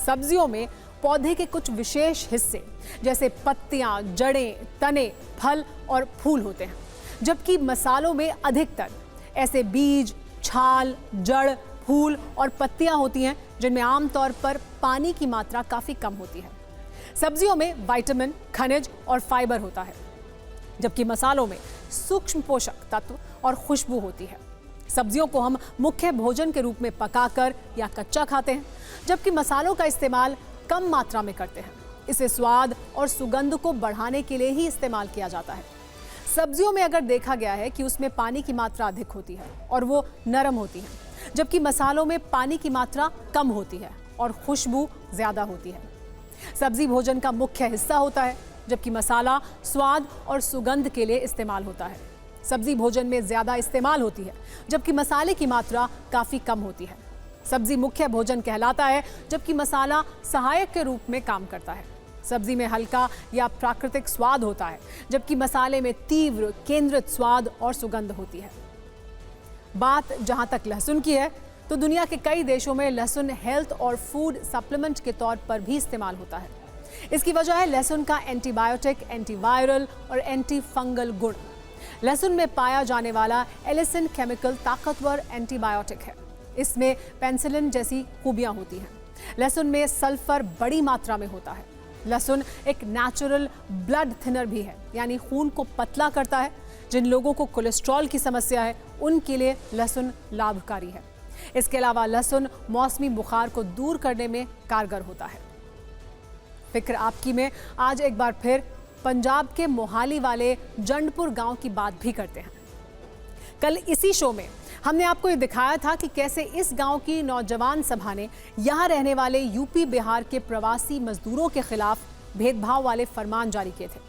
सब्जियों में पौधे के कुछ विशेष हिस्से जैसे पत्तियां, जड़ें, तने, फल और फूल होते हैं, जबकि मसालों में अधिकतर ऐसे बीज, छाल, जड़, फूल और पत्तियां होती हैं जिनमें आमतौर पर पानी की मात्रा काफी कम होती है। सब्जियों में विटामिन, खनिज और फाइबर होता है, जबकि मसालों में सूक्ष्म पोषक तत्व और खुशबू होती है। सब्जियों को हम मुख्य भोजन के रूप में पकाकर या कच्चा खाते हैं, जबकि मसालों का इस्तेमाल कम मात्रा में करते हैं। इसे स्वाद और सुगंध को बढ़ाने के लिए ही इस्तेमाल किया जाता है। सब्जियों में अगर देखा गया है कि उसमें पानी की मात्रा अधिक होती है और वो नरम होती है, जबकि मसालों में पानी की मात्रा कम होती है और खुशबू ज्यादा होती है। सब्जी भोजन का मुख्य हिस्सा होता है, जबकि मसाला स्वाद और सुगंध के लिए इस्तेमाल होता है। सब्जी भोजन में ज्यादा इस्तेमाल होती है, जबकि मसाले की मात्रा काफी कम होती है। सब्जी मुख्य भोजन कहलाता है, जबकि मसाला सहायक के रूप में काम करता है। सब्जी में हल्का या प्राकृतिक स्वाद होता है, जबकि मसाले में तीव्र केंद्रित स्वाद और सुगंध होती है। बात जहां तक लहसुन की है तो दुनिया के कई देशों में लहसुन हेल्थ और फूड सप्लीमेंट के तौर पर भी इस्तेमाल होता है। इसकी वजह है लहसुन का एंटीबायोटिक, एंटीवायरल और एंटी फंगल गुण। लहसुन में पाया जाने वाला एलिसिन केमिकल ताकतवर एंटीबायोटिक है। इसमें पेनिसिलिन जैसी खूबियां होती हैं। लहसुन में सल्फर बड़ी मात्रा में होता है। लहसुन एक नेचुरल ब्लड थिनर भी है, यानी खून को पतला करता है। जिन लोगों को कोलेस्ट्रॉल की समस्या है उनके लिए लहसुन लाभकारी है। इसके अलावा लहसुन मौसमी बुखार को दूर करने में कारगर होता है। फिक्र आपकी में आज एक बार फिर पंजाब के मोहाली वाले जंडपुर गांव की बात भी करते हैं। कल इसी शो में हमने आपको ये दिखाया था कि कैसे इस गांव की नौजवान सभा ने यहां रहने वाले यूपी बिहार के प्रवासी मजदूरों के खिलाफ भेदभाव वाले फरमान जारी किए थे।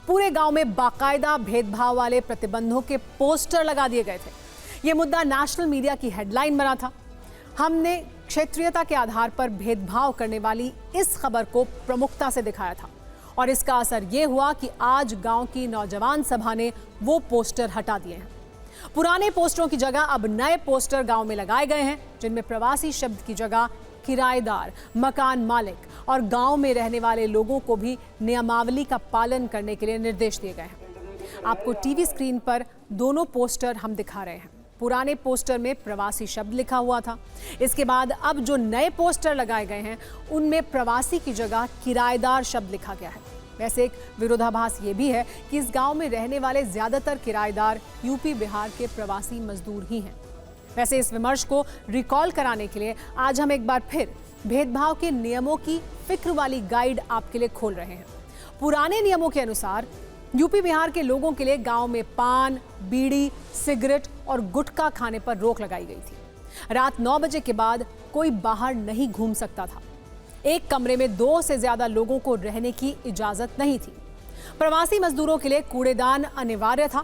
पूरे गांव में बाकायदा भेदभाव वाले प्रतिबंधों के पोस्टर लगा दिए गए थे। ये मुद्दा नेशनल मीडिया की हेडलाइन बना था। हमने क्षेत्रीयता के आधार पर भेदभाव करने वाली इस खबर को प्रमुखता से दिखाया था और इसका असर ये हुआ कि आज गांव की नौजवान सभा ने वो पोस्टर हटा दिए हैं। पुराने पोस्टरों की जगह अब नए पोस्टर गांव में लगाए गए हैं, जिनमें प्रवासी शब्द की जगह किराएदार, मकान मालिक और गांव में रहने वाले लोगों को भी नियमावली का पालन करने के लिए निर्देश दिए गए हैं। आपको टीवी स्क्रीन पर दोनों पोस्टर हम दिखा रहे हैं। पुराने पोस्टर में प्रवासी शब्द लिखा हुआ था। इसके बाद अब जो नए पोस्टर लगाए गए हैं उनमें प्रवासी की जगह किराएदार शब्द लिखा गया है। वैसे एक विरोधाभास ये भी है कि इस गांव में रहने वाले ज्यादातर किराएदार यूपी बिहार के प्रवासी मजदूर ही हैं। वैसे इस विमर्श को रिकॉल कराने के लिए आज हम एक बार फिर भेदभाव के नियमों की फिक्र वाली गाइड आपके लिए खोल रहे हैं। पुराने नियमों के अनुसार यूपी बिहार के लोगों के लिए गांव में पान, बीड़ी, सिगरेट और गुटखा खाने पर रोक लगाई गई थी। रात 9 बजे के बाद कोई बाहर नहीं घूम सकता था। एक कमरे में 2 से ज्यादा लोगों को रहने की इजाजत नहीं थी। प्रवासी मजदूरों के लिए कूड़ेदान अनिवार्य था।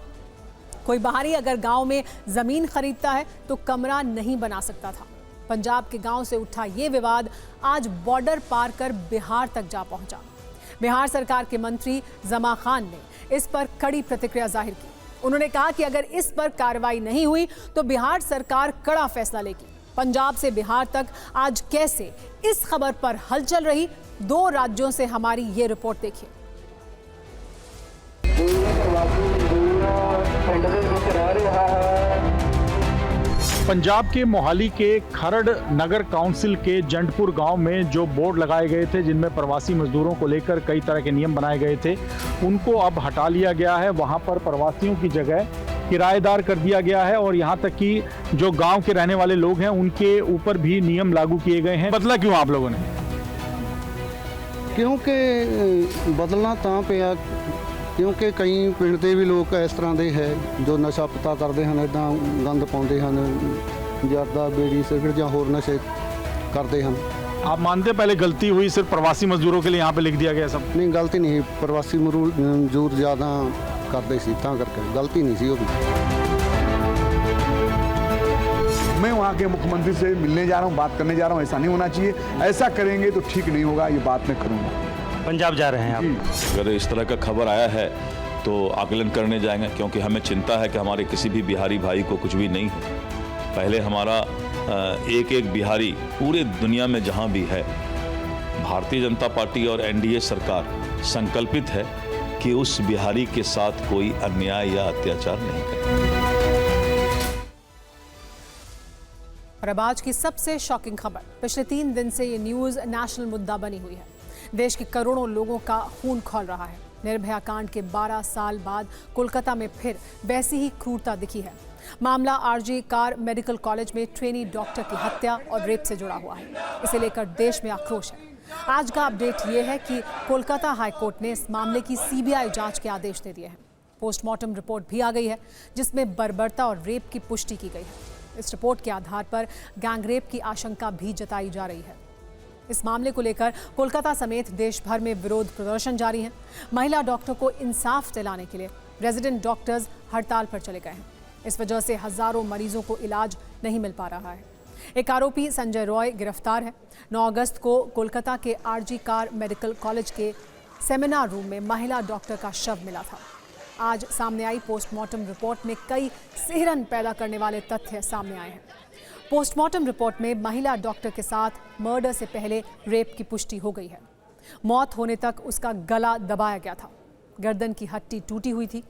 कोई बाहरी अगर गांव में जमीन खरीदता है तो कमरा नहीं बना सकता था। पंजाब के गांव से उठा ये विवाद आज बॉर्डर पार कर बिहार तक जा पहुंचा। बिहार सरकार के मंत्री जमा खान ने इस पर कड़ी प्रतिक्रिया जाहिर की। उन्होंने कहा कि अगर इस पर कार्रवाई नहीं हुई तो बिहार सरकार कड़ा फैसला लेगी। पंजाब से बिहार तक आज कैसे इस खबर पर हलचल रही, 2 राज्यों से हमारी ये रिपोर्ट देखिए। पंजाब के मोहाली के खरड़ नगर काउंसिल के जंडपुर गांव में जो बोर्ड लगाए गए थे जिनमें प्रवासी मजदूरों को लेकर कई तरह के नियम बनाए गए थे, उनको अब हटा लिया गया है। वहां पर प्रवासियों की जगह किराएदार कर दिया गया है और यहाँ तक कि जो गांव के रहने वाले लोग हैं उनके ऊपर भी नियम लागू किए गए हैं। बदला क्यों आप लोगों ने? क्योंकि बदलना तां पिया क्योंकि कई पिंड के भी लोग इस तरह के है जो नशा पता करते हैं, इदा गंद पाते हैं, जर्दा बीड़ी सिगरेट या होर नशे करते हैं। आप मानते पहले गलती हुई, सिर्फ प्रवासी मजदूरों के लिए यहाँ पे लिख दिया गया सब? नहीं, गलती नहीं, प्रवासी मजदूर ज़्यादा करते सी, तां करके गलती नहीं सी। मैं वहाँ के मुख्यमंत्री से मिलने जा रहा हूँ, बात करने जा रहा हूँ। ऐसा नहीं होना चाहिए, ऐसा करेंगे तो ठीक नहीं होगा, ये बात मैं करूँगा। पंजाब जा रहे हैं आप? अगर इस तरह का खबर आया है तो आकलन करने जाएंगे, क्योंकि हमें चिंता है कि हमारे किसी भी बिहारी भाई को कुछ भी नहीं है। पहले हमारा एक एक बिहारी पूरे दुनिया में जहाँ भी है, भारतीय जनता पार्टी और एनडीए सरकार संकल्पित है कि उस बिहारी के साथ कोई अन्याय या अत्याचार नहीं करे। और अब आज की सबसे शॉकिंग खबर। पिछले 3 दिन से ये न्यूज़ नेशनल मुद्दा बनी हुई है। देश के करोड़ों लोगों का खून खौल रहा है। निर्भया कांड के 12 साल बाद कोलकाता में फिर वैसी ही क्रूरता दिखी है। मामला आरजी कार मेडिकल कॉलेज में ट्रेनी डॉक्टर की हत्या और रेप से जुड़ा हुआ है। इसे लेकर देश में आक्रोश है। आज का अपडेट ये है कि कोलकाता हाईकोर्ट ने इस मामले की सीबीआई जांच के आदेश दे दिए हैं। पोस्टमार्टम रिपोर्ट भी आ गई है जिसमें बर्बरता और रेप की पुष्टि की गई है। इस रिपोर्ट के आधार पर गैंगरेप की आशंका भी जताई जा रही है। इस मामले को लेकर कोलकाता समेत देश भर में विरोध प्रदर्शन जारी है। महिला डॉक्टर को इंसाफ दिलाने के लिए रेजिडेंट डॉक्टर्स हड़ताल पर चले गए हैं। इस वजह से हजारों मरीजों को इलाज नहीं मिल पा रहा है। एक आरोपी संजय रॉय गिरफ्तार है। 9 अगस्त को कोलकाता के आरजी कार मेडिकल कॉलेज के सेमिनार रूम में महिला डॉक्टर का शव मिला था। आज सामने आई पोस्टमार्टम रिपोर्ट में कई सिहरन पैदा करने वाले तथ्य सामने आए हैं। पोस्टमार्टम रिपोर्ट में महिला डॉक्टर के साथ मर्डर से पहले रेप की पुष्टि हो गई है। मौत होने तक उसका गला दबाया गया था। गर्दन की हड्डी टूटी हुई थी।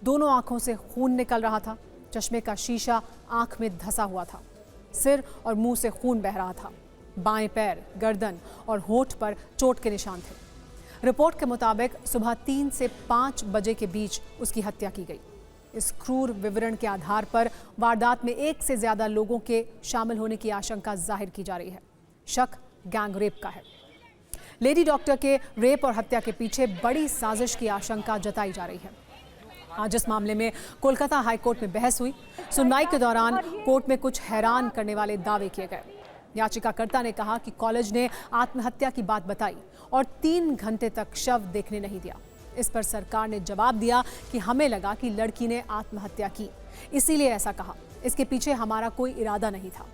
दोनों आंखों से खून निकल रहा था। चश्मे का शीशा आंख में धंसा हुआ था। सिर और मुंह से खून बह रहा था। बाएं पैर, गर्दन और होंठ पर चोट के निशान थे। रिपोर्ट के मुताबिक सुबह 3 से 5 बजे के बीच उसकी हत्या की गई। इस क्रूर विवरण के आधार पर वारदात में एक से ज्यादा लोगों के शामिल होने की आशंका जाहिर की जा रही है। शक गैंग रेप का है। लेडी डॉक्टर के रेप और हत्या के पीछे बड़ी साजिश की आशंका जताई जा रही है। आज इस मामले में कोलकाता हाईकोर्ट में बहस हुई। सुनवाई के दौरान कोर्ट में कुछ हैरान करने वाले दावे किए गए। याचिकाकर्ता ने कहा कि कॉलेज ने आत्महत्या की बात बताई और 3 घंटे तक शव देखने नहीं दिया। इस पर सरकार ने जवाब दिया कि हमें लगा कि लड़की ने आत्महत्या की, इसीलिए ऐसा कहा। इसके पीछे हमारा कोई इरादा नहीं था।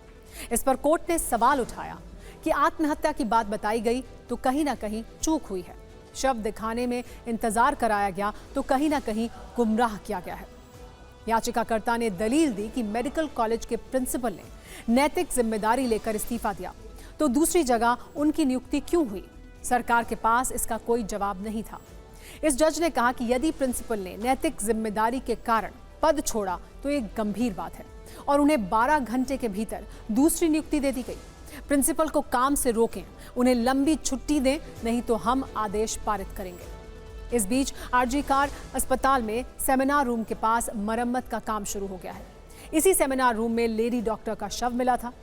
इस पर कोर्ट ने सवाल उठाया कि आत्महत्या की बात बताई गई तो कहीं ना कहीं चूक हुई है। शव दिखाने में इंतजार कराया गया तो कहीं ना कहीं गुमराह किया गया है। याचिकाकर्ता ने दलील दी कि मेडिकल कॉलेज के प्रिंसिपल ने नैतिक जिम्मेदारी लेकर इस्तीफा दिया, तो दूसरी जगह उनकी नियुक्ति क्यों हुई? सरकार के पास इसका कोई जवाब नहीं था। इस जज ने कहा कि यदि प्रिंसिपल ने नैतिक जिम्मेदारी के कारण पद छोड़ा तो एक गंभीर बात है और उन्हें 12 घंटे के भीतर दूसरी नियुक्ति दे दी गई। प्रिंसिपल को काम से रोकें, उन्हें लंबी छुट्टी दें, नहीं तो हम आदेश पारित करेंगे। इस बीच आरजी कार अस्पताल में सेमिनार रूम के पास मरम्मत का काम शुरू हो गया है। इसी सेमिनार रूम में लेडी डॉक्टर का शव मिला था।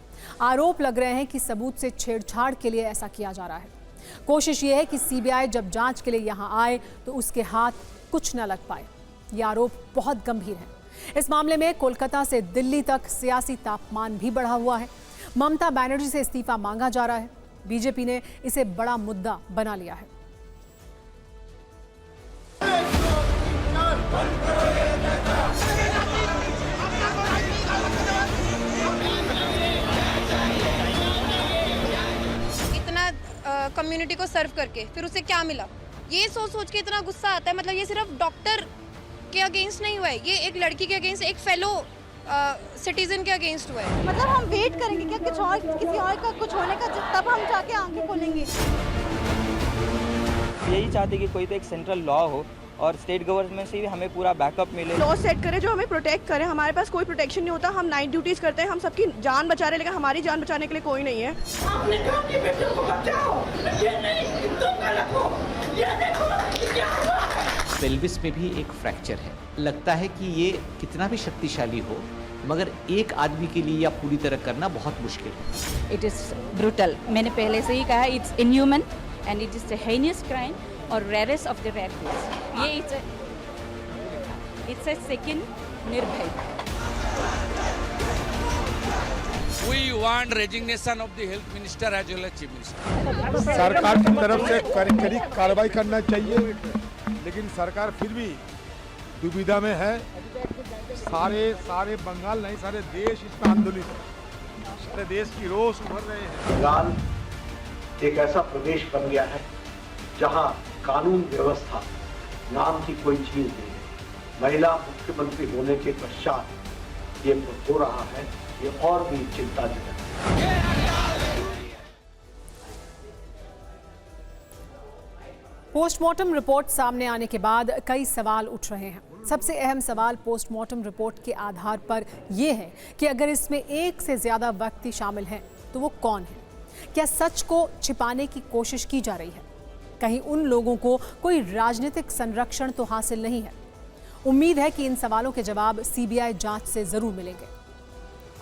आरोप लग रहे हैं कि सबूत से छेड़छाड़ के लिए ऐसा किया जा रहा है। कोशिश ये है कि सीबीआई जब जांच के लिए यहां आए तो उसके हाथ कुछ न लग पाए। ये आरोप बहुत गंभीर है। इस मामले में कोलकाता से दिल्ली तक सियासी तापमान भी बढ़ा हुआ है। ममता बनर्जी से इस्तीफा मांगा जा रहा है। बीजेपी ने इसे बड़ा मुद्दा बना लिया है। इतना कम्युनिटी को सर्व करके फिर उसे क्या मिला, ये सोच सोच के इतना गुस्सा आता है। मतलब ये सिर्फ डॉक्टर के अगेंस्ट नहीं हुआ है, ये एक लड़की के अगेंस्ट, एक फेलो सिटीजन के अगेंस्ट हुआ है। मतलब हम वेट करेंगे क्या कुछ और, किसी और का कुछ होने का, तब हम जाके आंखें खोलेंगे। यही चाहते कि कोई तो एक सेंट्रल लॉ हो और स्टेट गवर्नमेंट से भी हमें पूरा बैकअप मिले। लॉ सेट करे जो हमें प्रोटेक्ट करे। हमारे पास कोई प्रोटेक्शन नहीं होता। हम नाइट ड्यूटीज करते हैं, हम सबकी जान बचा रहे हैं, लेकिन हमारी जान बचाने के लिए कोई नहीं है। आपने कहा कि बेटे को बचाओ, ये नहीं, तुम रखो, ये देखो क्या हुआ है। पेल्विस में भी एक फ्रैक्चर है। लगता है कि ये कितना भी शक्तिशाली हो मगर एक आदमी के लिए या पूरी तरह करना बहुत मुश्किल है। It is brutal. मैंने पहले से ही कहा, it's inhuman and it is the heinous crime और rarest of the rare case. ये it's a second Nirbhaya. We want resignation of the health minister as well as chief minister. सरकार की तरफ से कड़ी कार्रवाई करना चाहिए, लेकिन सरकार फिर भी दुविधा में है। सारे बंगाल नहीं, सारे देश इसमें आंदोलित है। सारे देश की रोष उभर रहे हैं। बंगाल एक ऐसा प्रदेश बन गया है जहां कानून व्यवस्था नाम की कोई चीज नहीं है। महिला मुख्यमंत्री होने के पश्चात ये हो रहा है, ये और भी चिंताजनक है। पोस्टमार्टम रिपोर्ट सामने आने के बाद कई सवाल उठ रहे हैं। सबसे अहम सवाल पोस्टमार्टम रिपोर्ट के आधार पर यह है कि अगर इसमें एक से ज्यादा व्यक्ति शामिल हैं तो वो कौन है? क्या सच को छिपाने की कोशिश की जा रही है? कहीं उन लोगों को कोई राजनीतिक संरक्षण तो हासिल नहीं है? उम्मीद है कि इन सवालों के जवाब सीबीआई जांच से जरूर मिलेंगे।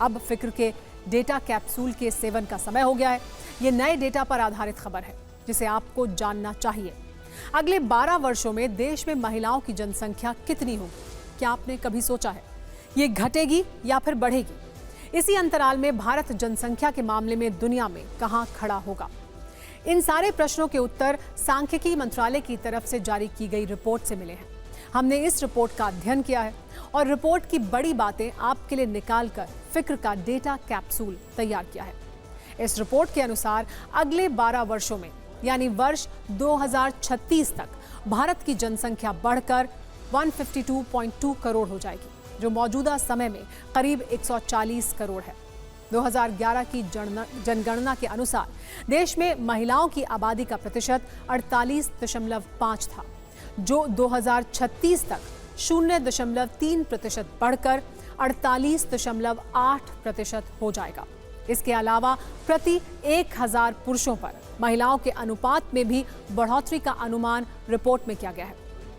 अब फिक्र के डेटा कैप्सूल के सेवन का समय हो गया है। ये नए डेटा पर आधारित खबर है जिसे आपको जानना चाहिए। अगले 12 वर्षों में देश में महिलाओं की जनसंख्या कितनी होगी? क्या आपने कभी सोचा है? ये घटेगी या फिर बढ़ेगी? इसी अंतराल में भारत जनसंख्या के मामले में दुनिया में कहां खड़ा होगा? इन सारे प्रश्नों के उत्तर सांख्यिकी मंत्रालय की तरफ से जारी की गई रिपोर्ट से मिले हैं। हमने इस रिपोर्ट का अध्ययन किया है और रिपोर्ट की बड़ी बातें आपके लिए निकालकर फिक्र का डेटा कैप्सूल तैयार किया है। इस रिपोर्ट के अनुसार अगले 12 वर्षों में यानी वर्ष 2036 तक भारत की जनसंख्या बढ़कर 152.2 करोड़ हो जाएगी, जो मौजूदा समय में करीब 140 करोड़ है। 2011 की जनगणना के अनुसार देश में महिलाओं की आबादी का प्रतिशत 48.5 था, जो 2036 तक 0.3% बढ़कर 48.8% हो जाएगा। इसके अलावा प्रति 1000 पुरुषों पर महिलाओं के अनुपात में भी बढ़ोतरी का अनुमान रिपोर्ट में किया गया है।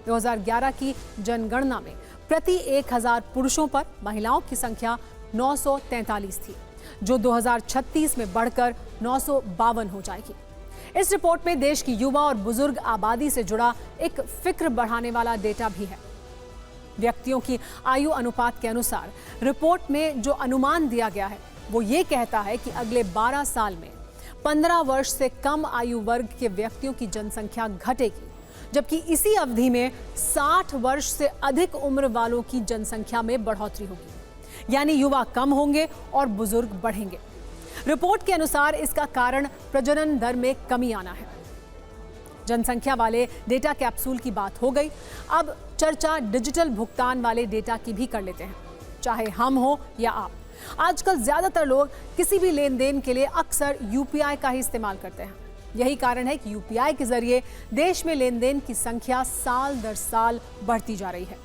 2011 की जनगणना में प्रति 1000 पुरुषों पर महिलाओं की संख्या 943 थी, जो 2036 में बढ़कर 952 हो जाएगी। इस रिपोर्ट में देश की युवा और बुजुर्ग आबादी से जुड़ा एक फिक्र बढ़ाने वाला डेटा भी है। व्यक्तियों की आयु अनुपात के अनुसार रिपोर्ट में जो अनुमान दिया गया है वो ये कहता है कि अगले 12 साल में 15 वर्ष से कम आयु वर्ग के व्यक्तियों की जनसंख्या घटेगी, जबकि इसी अवधि में 60 वर्ष से अधिक उम्र वालों की जनसंख्या में बढ़ोतरी होगी, यानी युवा कम होंगे और बुजुर्ग बढ़ेंगे। रिपोर्ट के अनुसार इसका कारण प्रजनन दर में कमी आना है। जनसंख्या वाले डेटा कैप्सूल की बात हो गई, अब चर्चा डिजिटल भुगतान वाले डेटा की भी कर लेते हैं, चाहे हम हो या आप। आजकल ज्यादातर लोग किसी भी लेन देन के लिए अक्सर यूपीआई का ही इस्तेमाल करते हैं। यही कारण है कि यूपीआई के जरिए देश में लेन देन की संख्या साल दर साल बढ़ती जा रही है।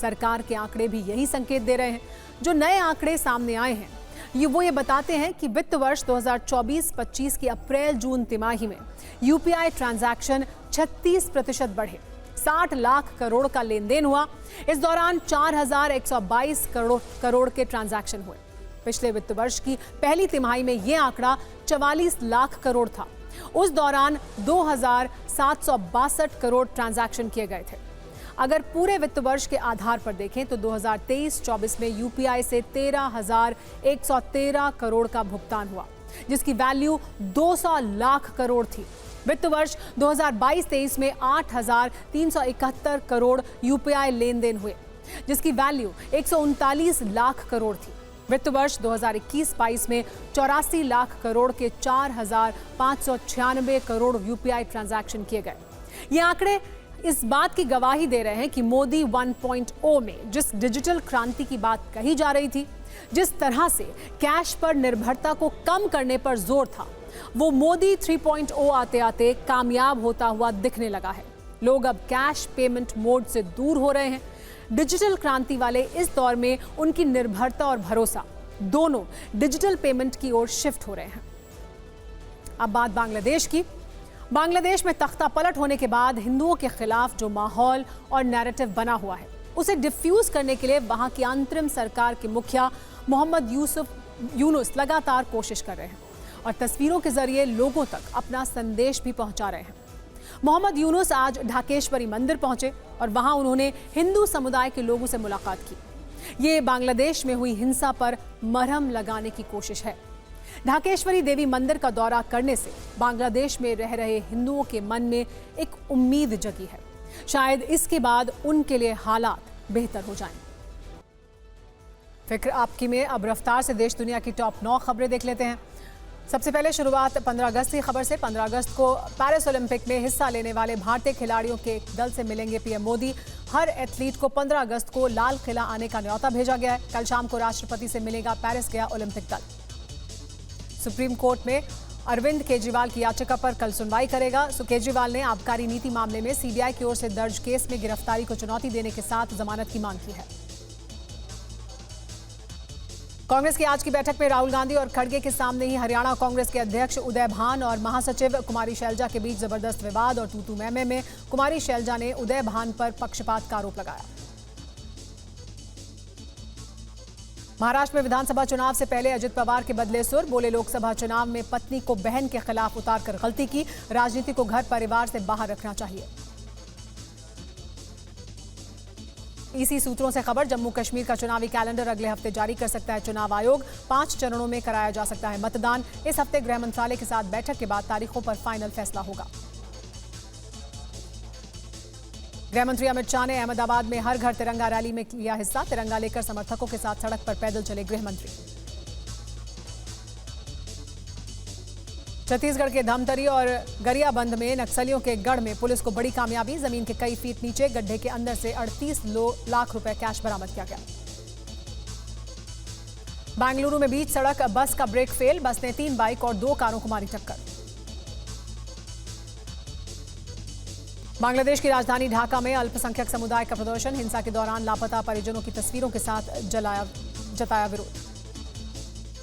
सरकार के आंकड़े भी यही संकेत दे रहे हैं। जो नए आंकड़े सामने आए हैं ये बताते हैं कि वित्त वर्ष 2024-25 की अप्रैल-जून तिमाही में यूपीआई ट्रांजैक्शन 36% बढ़े, 60 लाख करोड़ का लेन देन हुआ। इस दौरान 4122 करोड़ के ट्रांजैक्शन हुए। पिछले वित्त वर्ष की पहली तिमाही में यह आंकड़ा 44 लाख करोड़ था। उस दौरान 2762 करोड़ ट्रांजैक्शन किए गए थे। अगर पूरे वित्त वर्ष के आधार पर देखें तो 2023-24 में यूपीआई से 13,113 करोड़ का भुगतान हुआ, जिसकी वैल्यू 200 लाख करोड़ थी। वित्त वर्ष 2022-23 में 8,371 करोड़ यूपीआई लेन देन हुए, जिसकी वैल्यू 139 लाख करोड़ थी। वित्त वर्ष 2021-22 में 84 लाख करोड़ के 4,596 करोड़ यूपीआई ट्रांजैक्शन किए गए। ये आंकड़े इस बात की गवाही दे रहे हैं कि मोदी 1.0 में जिस डिजिटल क्रांति की बात कही जा रही थी, जिस तरह से कैश पर निर्भरता को कम करने पर जोर था, वो मोदी 3.0 आते आते कामयाब होता हुआ दिखने लगा है। लोग अब कैश पेमेंट मोड से दूर हो रहे हैं। डिजिटल क्रांति वाले इस दौर में उनकी निर्भरता और भरोसा दोनों डिजिटल पेमेंट की ओर शिफ्ट हो रहे हैं। अब बात बांग्लादेश की। बांग्लादेश में तख्ता पलट होने के बाद हिंदुओं के खिलाफ जो माहौल और नैरेटिव बना हुआ है, उसे डिफ्यूज करने के लिए वहां की अंतरिम सरकार के मुखिया मोहम्मद यूनुस लगातार कोशिश कर रहे हैं और तस्वीरों के जरिए लोगों तक अपना संदेश भी पहुंचा रहे हैं। मोहम्मद यूनुस आज ढाकेश्वरी मंदिर पहुंचे और वहां उन्होंने हिंदू समुदाय के लोगों से मुलाकात की। ये बांग्लादेश में हुई हिंसा पर मरहम लगाने की कोशिश है। ढाकेश्वरी देवी मंदिर का दौरा करने से बांग्लादेश में रह रहे हिंदुओं के मन में एक उम्मीद जगी है। शायद इसके बाद उनके लिए हालात बेहतर हो जाएं। फिक्र आपकी में अब रफ्तार से देश दुनिया की टॉप 9 खबरें देख लेते हैं। सबसे पहले शुरुआत 15 अगस्त की खबर से। 15 अगस्त को पेरिस ओलंपिक में हिस्सा लेने वाले भारतीय खिलाड़ियों के एक दल से मिलेंगे पीएम मोदी। हर एथलीट को 15 अगस्त को लाल किला आने का न्योता भेजा गया है। कल शाम को राष्ट्रपति से मिलेगा पेरिस गया ओलंपिक दल। सुप्रीम कोर्ट में अरविंद केजरीवाल की याचिका पर कल सुनवाई करेगा। केजरीवाल ने आबकारी नीति मामले में सीबीआई की ओर से दर्ज केस में गिरफ्तारी को चुनौती देने के साथ जमानत की मांग की है। कांग्रेस की आज की बैठक में राहुल गांधी और खड़गे के सामने ही हरियाणा कांग्रेस के अध्यक्ष उदय भान और महासचिव कुमारी शैलजा के बीच जबरदस्त विवाद और तू-तू मैं-मैं में कुमारी शैलजा ने उदय भान पर पक्षपात का आरोप लगाया। महाराष्ट्र में विधानसभा चुनाव से पहले अजित पवार के बदले सुर, बोले लोकसभा चुनाव में पत्नी को बहन के खिलाफ उतारकर गलती की, राजनीति को घर परिवार से बाहर रखना चाहिए। इसी सूत्रों से खबर, जम्मू कश्मीर का चुनावी कैलेंडर अगले हफ्ते जारी कर सकता है चुनाव आयोग। 5 चरणों में कराया जा सकता है मतदान। इस हफ्ते गृह मंत्रालय के साथ बैठक के बाद तारीखों पर फाइनल फैसला होगा। गृह मंत्री अमित शाह ने अहमदाबाद में हर घर तिरंगा रैली में लिया हिस्सा। तिरंगा लेकर समर्थकों के साथ सड़क पर पैदल चले गृह मंत्री। छत्तीसगढ़ के धमतरी और गरियाबंद में नक्सलियों के गढ़ में पुलिस को बड़ी कामयाबी। जमीन के कई फीट नीचे गड्ढे के अंदर से 38 लाख रुपए कैश बरामद किया गया। बेंगलुरु में बीच सड़क बस का ब्रेक फेल, बस ने 3 बाइक और 2 कारों को मारी टक्कर। बांग्लादेश की राजधानी ढाका में अल्पसंख्यक समुदाय का प्रदर्शन, हिंसा के दौरान लापता परिजनों की तस्वीरों के साथ जताया विरोध।